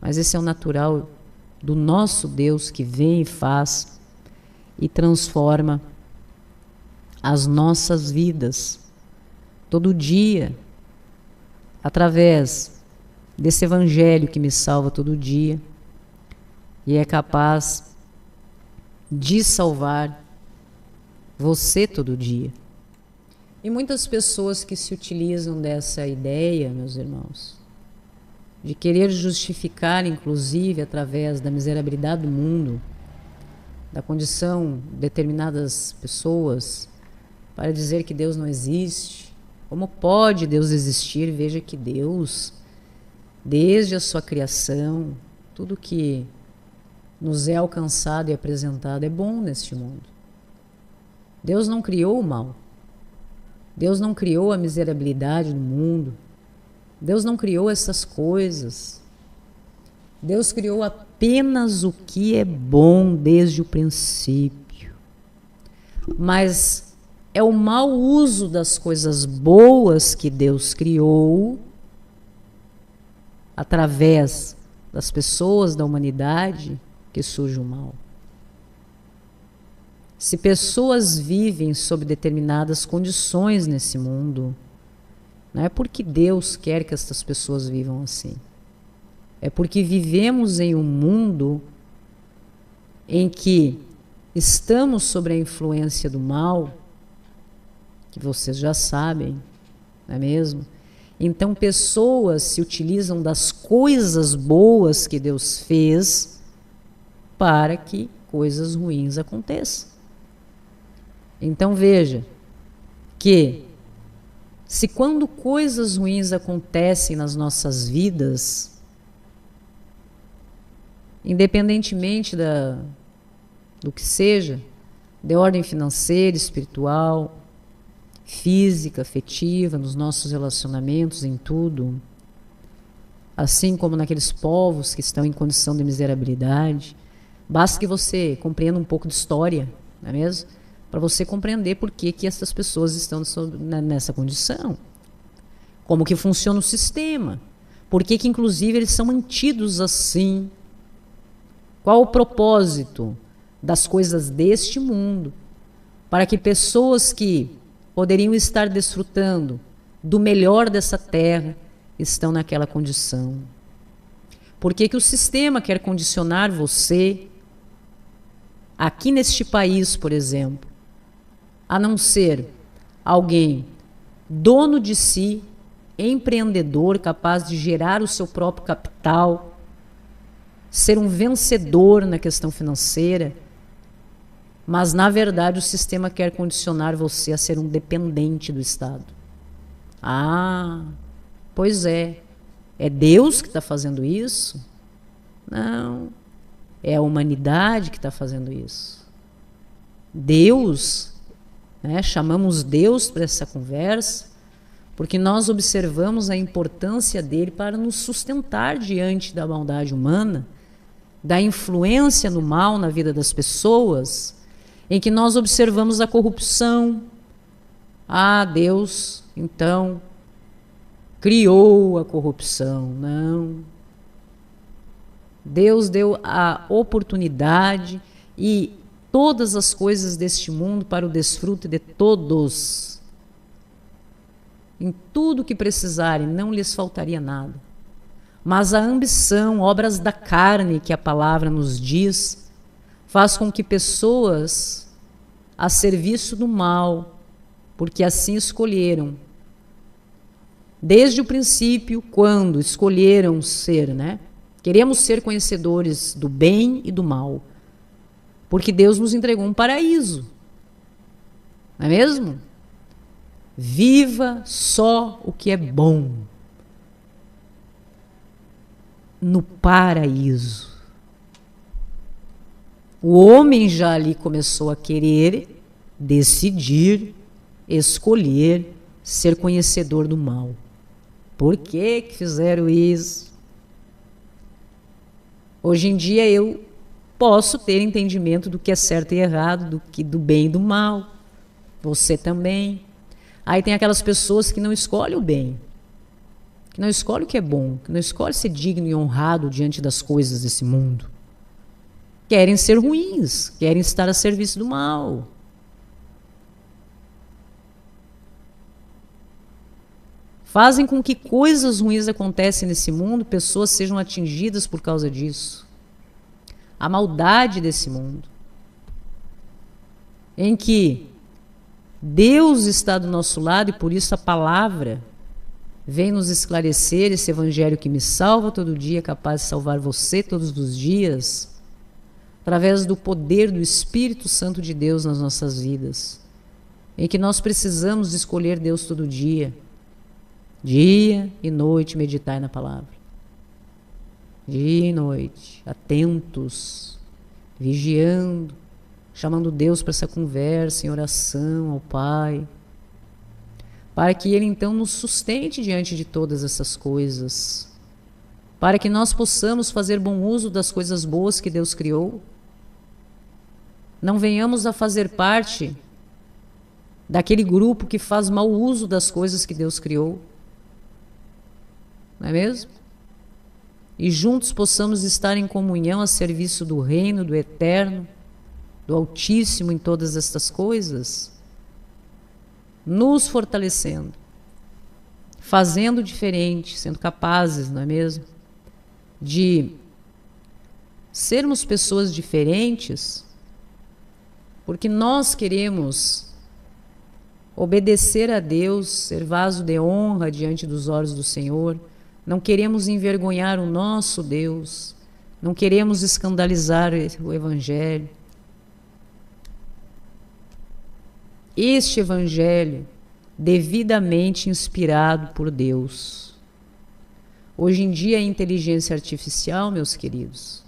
mas esse é o natural do nosso Deus que vem e faz e transforma as nossas vidas todo dia, através desse evangelho que me salva todo dia e é capaz de salvar você todo dia. E muitas pessoas que se utilizam dessa ideia, meus irmãos, de querer justificar, inclusive, através da miserabilidade do mundo, da condição de determinadas pessoas, para dizer que Deus não existe. Como pode Deus existir? Veja que Deus, desde a sua criação, tudo que nos é alcançado e apresentado é bom neste mundo. Deus não criou o mal. Deus não criou a miserabilidade no mundo. Deus não criou essas coisas. Deus criou apenas o que é bom desde o princípio. Mas é o mau uso das coisas boas que Deus criou através das pessoas da humanidade que surge o mal. Se pessoas vivem sob determinadas condições nesse mundo, não é porque Deus quer que essas pessoas vivam assim. É porque vivemos em um mundo em que estamos sob a influência do mal, que vocês já sabem, não é mesmo? Então pessoas se utilizam das coisas boas que Deus fez para que coisas ruins aconteçam. Então veja que se quando coisas ruins acontecem nas nossas vidas, independentemente do que seja, de ordem financeira, espiritual, física, afetiva, nos nossos relacionamentos, em tudo, assim como naqueles povos que estão em condição de miserabilidade, basta que você compreenda um pouco de história, não é mesmo? Para você compreender por que essas pessoas estão nessa condição. Como que funciona o sistema. Por que inclusive eles são mantidos assim. Qual o propósito das coisas deste mundo para que pessoas que poderiam estar desfrutando do melhor dessa terra estão naquela condição. Por que o sistema quer condicionar você aqui neste país, por exemplo, a não ser alguém dono de si, empreendedor, capaz de gerar o seu próprio capital, ser um vencedor na questão financeira, mas na verdade o sistema quer condicionar você a ser um dependente do Estado. Ah, pois é. É Deus que está fazendo isso? Não. É a humanidade que está fazendo isso. Deus, né, chamamos Deus para essa conversa, porque nós observamos a importância dele para nos sustentar diante da maldade humana, da influência no mal na vida das pessoas, em que nós observamos a corrupção. Ah, Deus, então, criou a corrupção. Não. Deus deu a oportunidade e todas as coisas deste mundo para o desfrute de todos. Em tudo que precisarem, não lhes faltaria nada. Mas a ambição, obras da carne, que a palavra nos diz, faz com que pessoas a serviço do mal, porque assim escolheram, desde o princípio, quando escolheram ser, né? Queremos ser conhecedores do bem e do mal, porque Deus nos entregou um paraíso, não é mesmo? Viva só o que é bom. No paraíso. O homem já ali começou a querer, decidir, escolher, ser conhecedor do mal. Por que que fizeram isso? Hoje em dia eu posso ter entendimento do que é certo e errado, do bem e do mal. Você também. Aí tem aquelas pessoas que não escolhem o bem, que não escolhem o que é bom, que não escolhem ser digno e honrado diante das coisas desse mundo. Querem ser ruins, querem estar a serviço do mal. Fazem com que coisas ruins acontecem nesse mundo, pessoas sejam atingidas por causa disso. A maldade desse mundo, em que Deus está do nosso lado e por isso a palavra vem nos esclarecer, esse evangelho que me salva todo dia, capaz de salvar você todos os dias, através do poder do Espírito Santo de Deus nas nossas vidas, em que nós precisamos escolher Deus todo dia e noite, meditar na palavra. Dia e noite, atentos, vigiando, chamando Deus para essa conversa em oração ao Pai, para que Ele então nos sustente diante de todas essas coisas, para que nós possamos fazer bom uso das coisas boas que Deus criou. Não venhamos a fazer parte daquele grupo que faz mau uso das coisas que Deus criou. Não é mesmo? E juntos possamos estar em comunhão a serviço do reino, do eterno, do Altíssimo em todas estas coisas, nos fortalecendo, fazendo diferente, sendo capazes, não é mesmo? De sermos pessoas diferentes, porque nós queremos obedecer a Deus, ser vaso de honra diante dos olhos do Senhor. Não queremos envergonhar o nosso Deus, não queremos escandalizar o Evangelho. Este Evangelho, devidamente inspirado por Deus. Hoje em dia a inteligência artificial, meus queridos,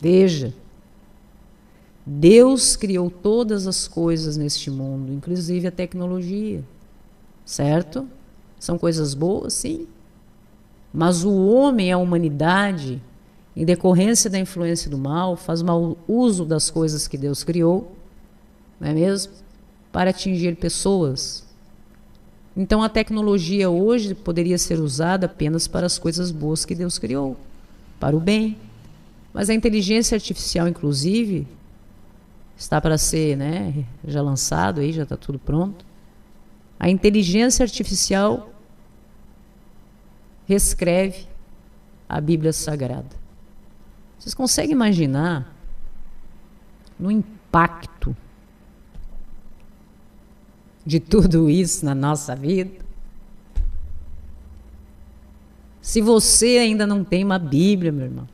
veja, Deus criou todas as coisas neste mundo, inclusive a tecnologia, certo? São coisas boas, sim. Mas o homem, a humanidade, em decorrência da influência do mal, faz mau uso das coisas que Deus criou, não é mesmo? Para atingir pessoas. Então a tecnologia hoje poderia ser usada apenas para as coisas boas que Deus criou, para o bem. Mas a inteligência artificial, inclusive, está para ser, né, já lançado, aí já está tudo pronto. A inteligência artificial reescreve a Bíblia Sagrada. Vocês conseguem imaginar no impacto de tudo isso na nossa vida? Se você ainda não tem uma Bíblia, meu irmão,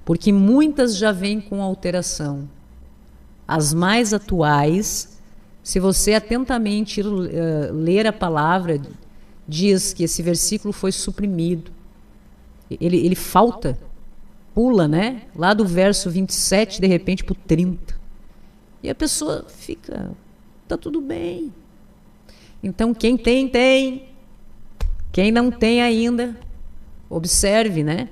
porque muitas já vêm com alteração. As mais atuais, se você atentamente ler a palavra, diz que esse versículo foi suprimido. Ele falta, pula, né? Lá do verso 27, de repente, para o 30. E a pessoa fica, tá tudo bem. Então, quem tem, tem. Quem não tem ainda, observe, né?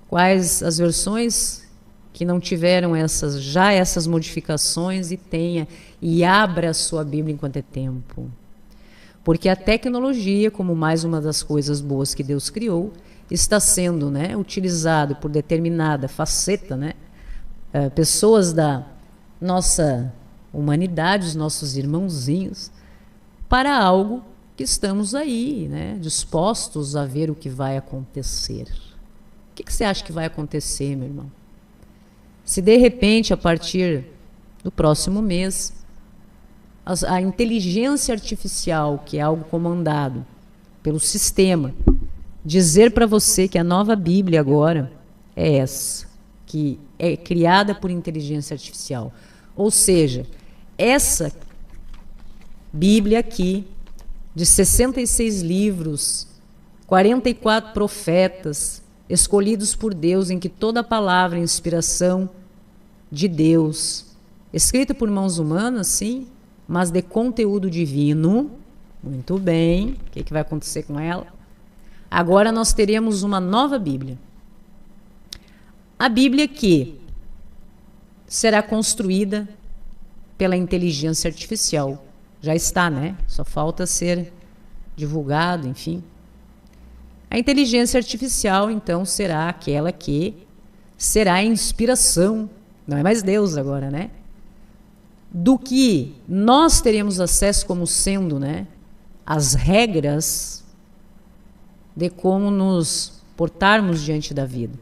Quais as versões que não tiveram essas modificações e tenha, e abra a sua Bíblia enquanto é tempo. Porque a tecnologia, como mais uma das coisas boas que Deus criou, está sendo, né, utilizado por determinada faceta, né, pessoas da nossa humanidade, os nossos irmãozinhos, para algo que estamos aí, né, dispostos a ver o que vai acontecer. O que você acha que vai acontecer, meu irmão? Se de repente, a partir do próximo mês, a inteligência artificial, que é algo comandado pelo sistema, dizer para você que a nova Bíblia agora é essa, que é criada por inteligência artificial. Ou seja, essa Bíblia aqui, de 66 livros, 44 profetas, escolhidos por Deus, em que toda a palavra é inspiração de Deus, escrita por mãos humanas, sim, mas de conteúdo divino. Muito bem, o que vai acontecer com ela? Agora nós teremos uma nova Bíblia. A Bíblia que será construída pela inteligência artificial. Já está, né? Só falta ser divulgado, enfim. A inteligência artificial, então, será aquela que será a inspiração, não é mais Deus agora, né? Do que nós teremos acesso como sendo, né, as regras de como nos portarmos diante da vida.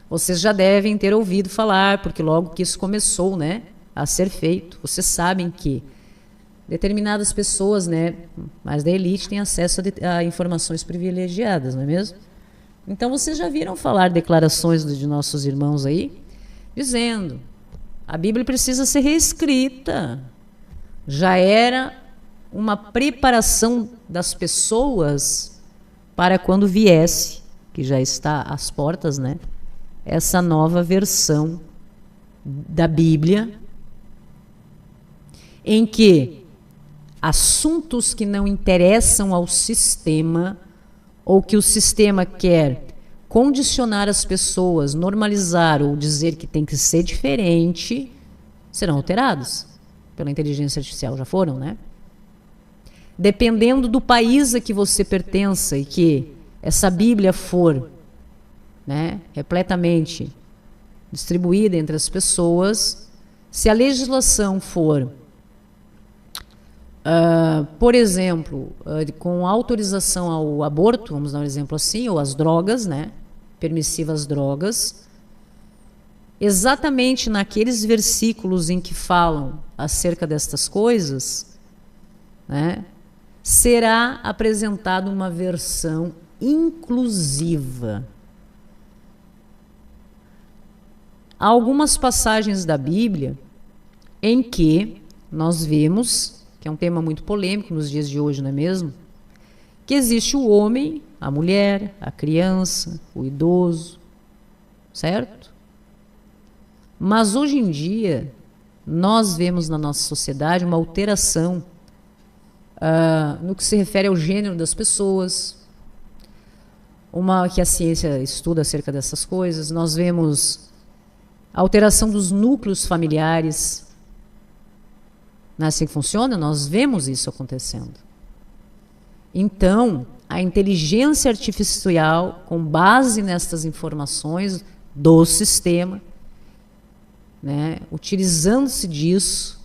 Vocês já devem ter ouvido falar, porque logo que isso começou, né, a ser feito, vocês sabem que determinadas pessoas, né, mais da elite, têm acesso a informações privilegiadas, não é mesmo? Então vocês já viram falar declarações de nossos irmãos aí, dizendo: a Bíblia precisa ser reescrita. Já era uma preparação das pessoas para quando viesse, que já está às portas, né, essa nova versão da Bíblia, em que assuntos que não interessam ao sistema, ou que o sistema quer condicionar as pessoas, normalizar ou dizer que tem que ser diferente, serão alterados pela inteligência artificial. Já foram, né? Dependendo do país a que você pertença e que essa Bíblia for, né, repletamente distribuída entre as pessoas, se a legislação for, por exemplo, com autorização ao aborto, vamos dar um exemplo assim, ou às drogas, né, permissivas drogas, exatamente naqueles versículos em que falam acerca destas coisas, né, será apresentada uma versão inclusiva. Há algumas passagens da Bíblia em que nós vemos, que é um tema muito polêmico nos dias de hoje, não é mesmo? Que existe o homem, a mulher, a criança, o idoso, certo? Mas hoje em dia, nós vemos na nossa sociedade uma alteração no que se refere ao gênero das pessoas, que a ciência estuda acerca dessas coisas. Nós vemos a alteração dos núcleos familiares. Não é assim que funciona? Nós vemos isso acontecendo. Então, a inteligência artificial, com base nestas informações do sistema, né, utilizando-se disso,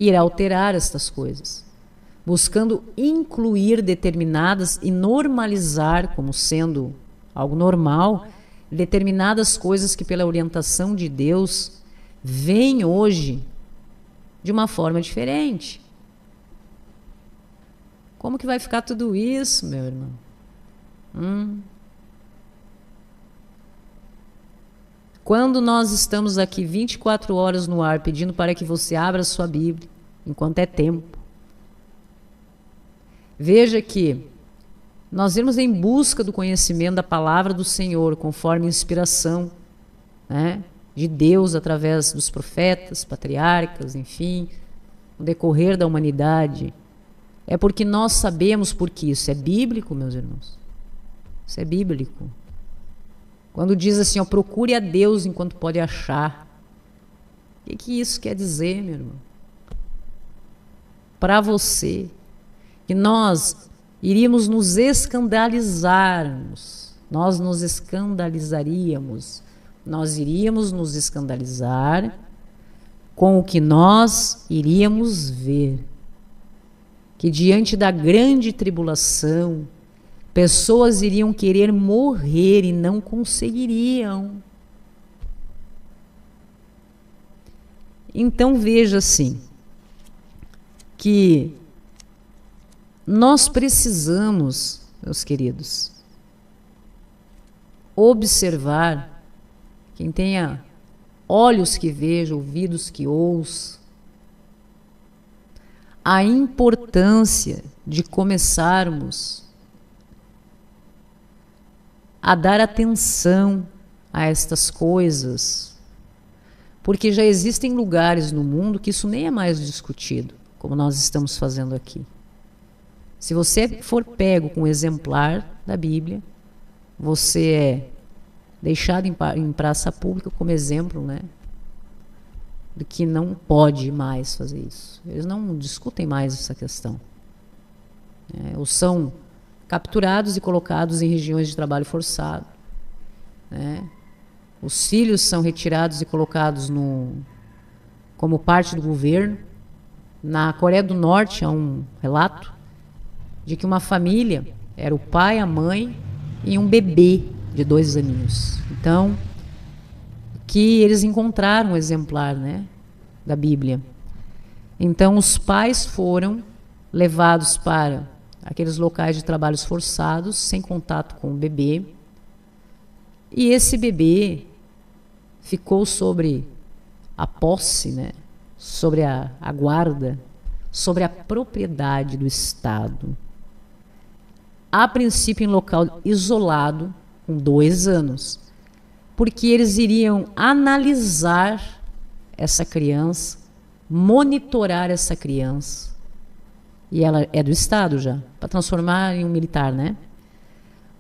irá alterar estas coisas, buscando incluir determinadas e normalizar, como sendo algo normal, determinadas coisas que, pela orientação de Deus, vêm hoje de uma forma diferente. Como que vai ficar tudo isso, meu irmão? Quando nós estamos aqui 24 horas no ar pedindo para que você abra a sua Bíblia, enquanto é tempo, veja que nós irmos em busca do conhecimento da palavra do Senhor, conforme a inspiração, né, de Deus através dos profetas, patriarcas, enfim, no decorrer da humanidade, é porque nós sabemos, porque isso é bíblico, meus irmãos. Isso é bíblico. Quando diz assim, ó, procure a Deus enquanto pode achar. O que isso quer dizer, meu irmão? Para você, que nós iríamos nos escandalizarmos, nós nos escandalizaríamos, nós iríamos nos escandalizar com o que nós iríamos ver. Que diante da grande tribulação, pessoas iriam querer morrer e não conseguiriam. Então veja assim, que nós precisamos, meus queridos, observar, quem tenha olhos que vejam, ouvidos que ouçam, a importância de começarmos a dar atenção a estas coisas, porque já existem lugares no mundo que isso nem é mais discutido, como nós estamos fazendo aqui. Se você for pego com um exemplar da Bíblia, você é deixado em praça pública como exemplo, né, de que não pode mais fazer isso. Eles não discutem mais essa questão. Ou são capturados e colocados em regiões de trabalho forçado. Os filhos são retirados e colocados como parte do governo. Na Coreia do Norte há um relato de que uma família era o pai, a mãe e um bebê de 2 aninhos. Então, que eles encontraram um exemplar, né, da Bíblia. Então, os pais foram levados para aqueles locais de trabalhos forçados, sem contato com o bebê. E esse bebê ficou sobre a posse, né, sobre a guarda, sobre a propriedade do Estado. A princípio em local isolado, com 2 anos, porque eles iriam analisar essa criança, monitorar essa criança, e ela é do Estado já, para transformar em um militar, né?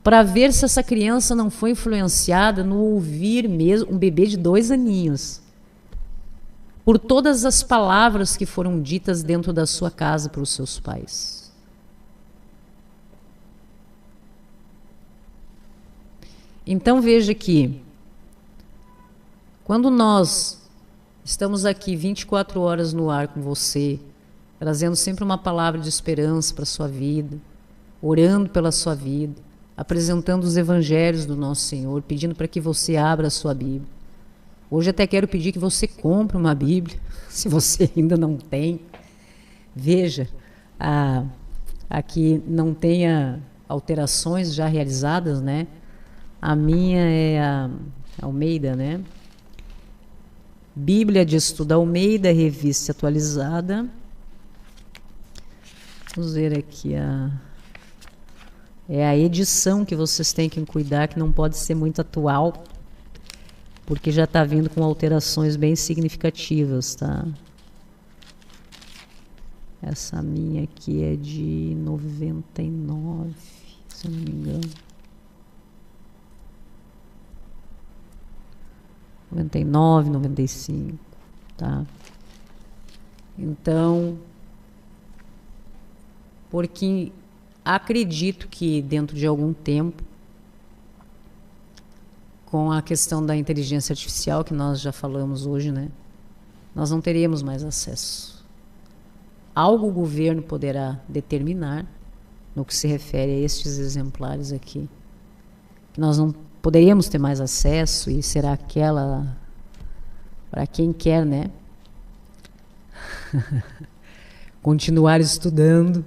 Para ver se essa criança não foi influenciada no ouvir mesmo, um bebê de 2 aninhos, por todas as palavras que foram ditas dentro da sua casa para os seus pais. Então veja que, quando nós estamos aqui 24 horas no ar com você, trazendo sempre uma palavra de esperança para a sua vida, orando pela sua vida, apresentando os evangelhos do nosso Senhor, pedindo para que você abra a sua Bíblia. Hoje até quero pedir que você compre uma Bíblia, se você ainda não tem. Veja, aqui não tenha alterações já realizadas, né? A minha é a Almeida, né? Bíblia de Estudo Almeida, revista atualizada. Vamos ver aqui é a edição que vocês têm que cuidar, que não pode ser muito atual, porque já está vindo com alterações bem significativas, tá? Essa minha aqui é de 99, se eu não me engano. 99, 95, tá? Então, porque acredito que dentro de algum tempo, com a questão da inteligência artificial, que nós já falamos hoje, né, nós não teríamos mais acesso. Algo o governo poderá determinar, no que se refere a estes exemplares aqui. Nós não poderíamos ter mais acesso, e será aquela para quem quer, né, continuar estudando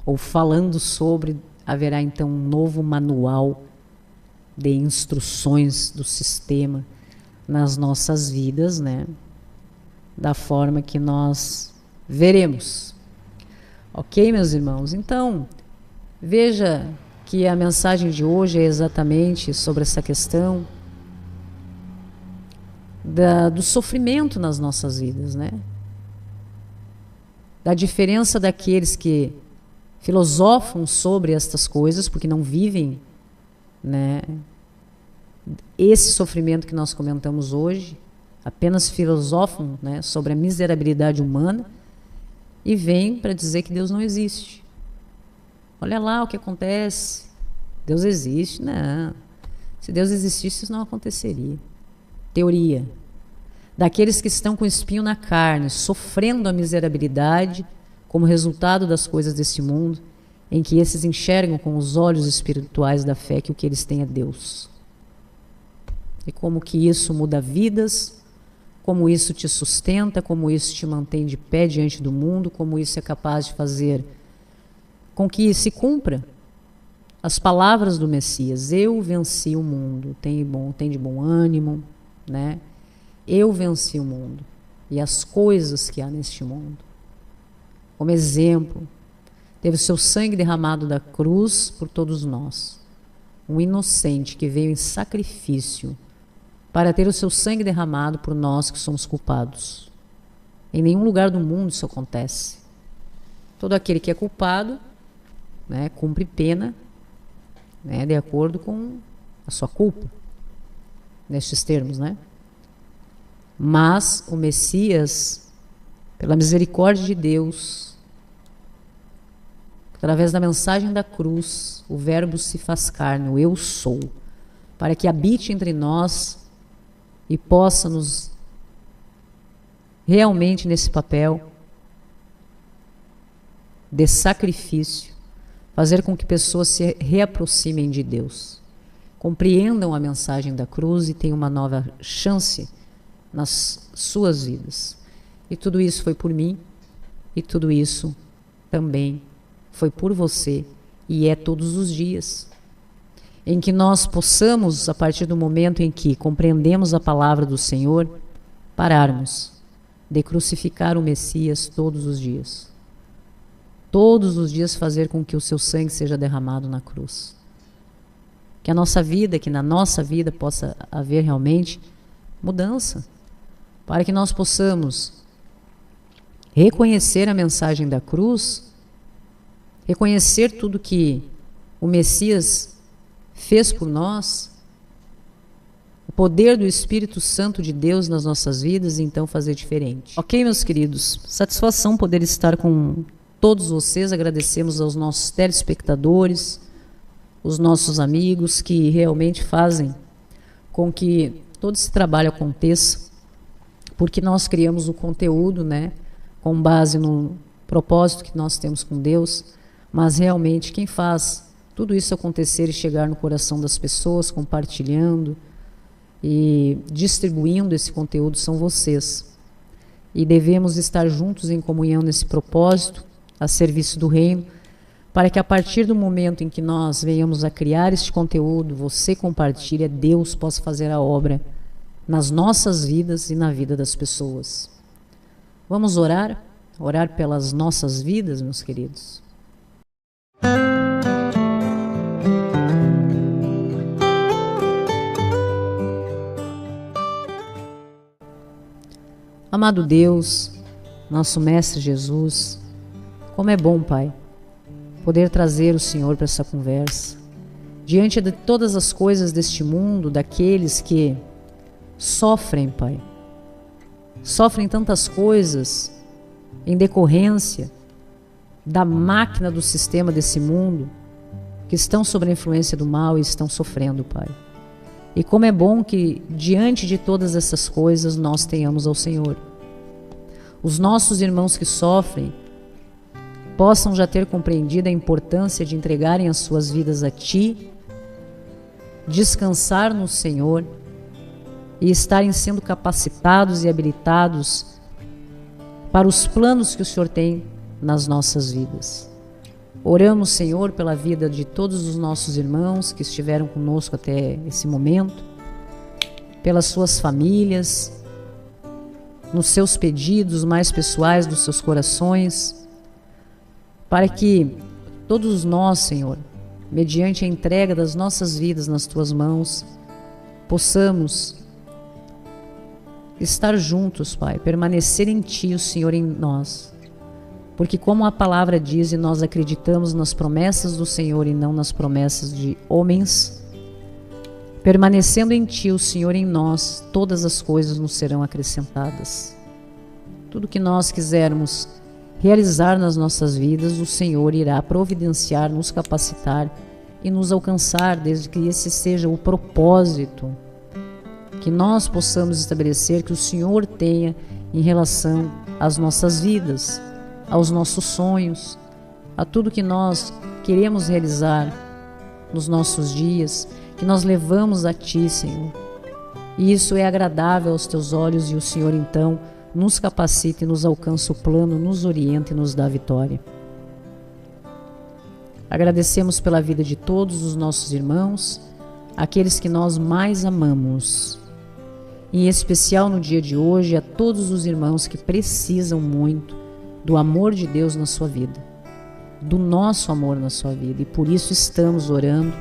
ou falando sobre, haverá então um novo manual de instruções do sistema nas nossas vidas, né, da forma que nós veremos. Ok, meus irmãos? Então, veja que a mensagem de hoje é exatamente sobre essa questão do sofrimento nas nossas vidas, né? Da diferença daqueles que filosofam sobre estas coisas, porque não vivem, né, esse sofrimento que nós comentamos hoje, apenas filosofam, né, sobre a miserabilidade humana e vêm para dizer que Deus não existe. Olha lá o que acontece. Deus existe? Não. Se Deus existisse, isso não aconteceria. Teoria. Daqueles que estão com o espinho na carne, sofrendo a miserabilidade como resultado das coisas desse mundo, em que esses enxergam com os olhos espirituais da fé que o que eles têm é Deus. E como que isso muda vidas, como isso te sustenta, como isso te mantém de pé diante do mundo, como isso é capaz de fazer com que se cumpra as palavras do Messias. Eu venci o mundo, tem de bom ânimo, né? Eu venci o mundo e as coisas que há neste mundo. como exemplo, teve o seu sangue derramado da cruz por todos nós. Um inocente que veio em sacrifício para ter o seu sangue derramado por nós que somos culpados. Em nenhum lugar do mundo isso acontece. Todo aquele que é culpado, né, cumpre pena, né, de acordo com a sua culpa, nestes termos, né? Mas o Messias, pela misericórdia de Deus, através da mensagem da cruz, o Verbo se faz carne, o Eu Sou, para que habite entre nós e possa nos realmente nesse papel de sacrifício, fazer com que pessoas se reaproximem de Deus, compreendam a mensagem da cruz e tenham uma nova chance nas suas vidas. E tudo isso foi por mim, e tudo isso também foi por você, e é todos os dias. Em que nós possamos, a partir do momento em que compreendemos a palavra do Senhor, pararmos de crucificar o Messias todos os dias. Todos os dias fazer com que o seu sangue seja derramado na cruz. Que a nossa vida, que na nossa vida possa haver realmente mudança, para que nós possamos reconhecer a mensagem da cruz, reconhecer tudo que o Messias fez por nós, o poder do Espírito Santo de Deus nas nossas vidas, e então fazer diferente. Ok, meus queridos, satisfação poder estar com todos vocês. Agradecemos aos nossos telespectadores, os nossos amigos que realmente fazem com que todo esse trabalho aconteça, porque nós criamos o conteúdo, né, com base no propósito que nós temos com Deus, mas realmente quem faz tudo isso acontecer e chegar no coração das pessoas, compartilhando e distribuindo esse conteúdo, são vocês. E devemos estar juntos em comunhão nesse propósito, a serviço do reino, para que a partir do momento em que nós venhamos a criar este conteúdo, você compartilha, Deus possa fazer a obra nas nossas vidas e na vida das pessoas. Vamos orar? Orar pelas nossas vidas, meus queridos. Amado Deus, nosso Mestre Jesus, como é bom, Pai, poder trazer o Senhor para essa conversa. Diante de todas as coisas deste mundo, daqueles que sofrem, Pai, sofrem tantas coisas em decorrência da máquina do sistema desse mundo, que estão sob a influência do mal e estão sofrendo, Pai. E como é bom que, diante de todas essas coisas, nós tenhamos ao Senhor. Os nossos irmãos que sofrem possam já ter compreendido a importância de entregarem as suas vidas a Ti, descansar no Senhor e estarem sendo capacitados e habilitados para os planos que o Senhor tem nas nossas vidas. Oramos, Senhor, pela vida de todos os nossos irmãos que estiveram conosco até esse momento, pelas suas famílias, nos seus pedidos mais pessoais dos seus corações, para que todos nós, Senhor, mediante a entrega das nossas vidas nas Tuas mãos, possamos estar juntos, Pai, permanecer em Ti, o Senhor em nós. Porque como a palavra diz, e nós acreditamos nas promessas do Senhor e não nas promessas de homens, permanecendo em Ti, o Senhor em nós, todas as coisas nos serão acrescentadas. Tudo que nós quisermos realizar nas nossas vidas, o Senhor irá providenciar, nos capacitar e nos alcançar, desde que esse seja o propósito que nós possamos estabelecer, que o Senhor tenha em relação às nossas vidas, aos nossos sonhos, a tudo que nós queremos realizar nos nossos dias, que nós levamos a Ti, Senhor. E isso é agradável aos Teus olhos, e o Senhor então nos capacita e nos alcança o plano, nos orienta e nos dá a vitória. Agradecemos pela vida de todos os nossos irmãos, aqueles que nós mais amamos. Em especial no dia de hoje, a todos os irmãos que precisam muito do amor de Deus na sua vida, do nosso amor na sua vida. E por isso estamos orando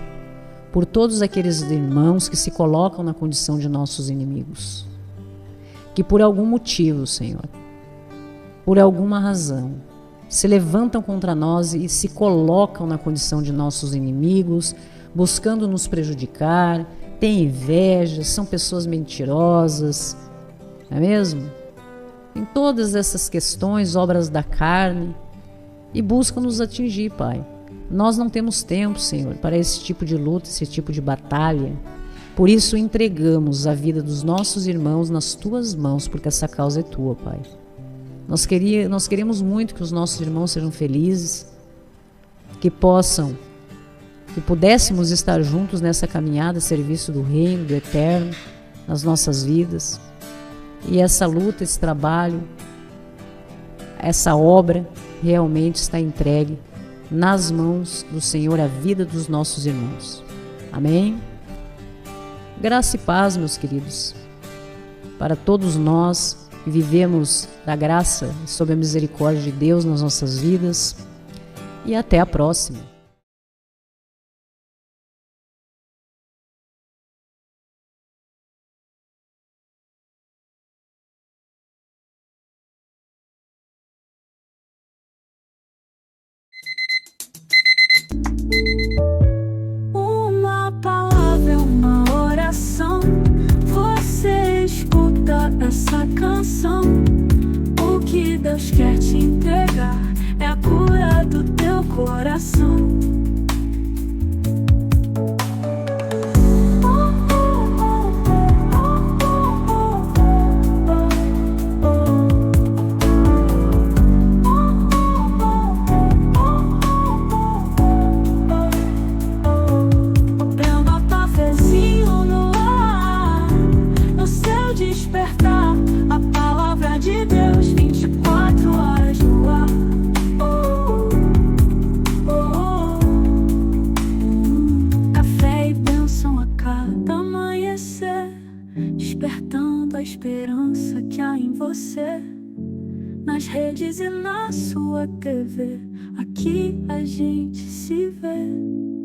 por todos aqueles irmãos que se colocam na condição de nossos inimigos, que por algum motivo, Senhor, por alguma razão, se levantam contra nós e se colocam na condição de nossos inimigos, buscando nos prejudicar, têm inveja, são pessoas mentirosas, não é mesmo? Em todas essas questões, obras da carne, e buscam nos atingir, Pai. Nós não temos tempo, Senhor, para esse tipo de luta, esse tipo de batalha. Por isso entregamos a vida dos nossos irmãos nas Tuas mãos, porque essa causa é Tua, Pai. Nós queremos muito que os nossos irmãos sejam felizes, que pudéssemos estar juntos nessa caminhada a serviço do Reino, do Eterno, nas nossas vidas. E essa luta, esse trabalho, essa obra realmente está entregue nas mãos do Senhor, a vida dos nossos irmãos. Amém? Graça e paz, meus queridos, para todos nós que vivemos da graça e sob a misericórdia de Deus nas nossas vidas. E até a próxima. Uma palavra, uma oração. Você escuta essa canção. O que Deus quer te entregar é a cura do teu coração. Despertar a palavra de Deus 24 horas no ar. Café e bênção a cada amanhecer, despertando a esperança que há em você. Nas redes e na sua TV, aqui a gente se vê.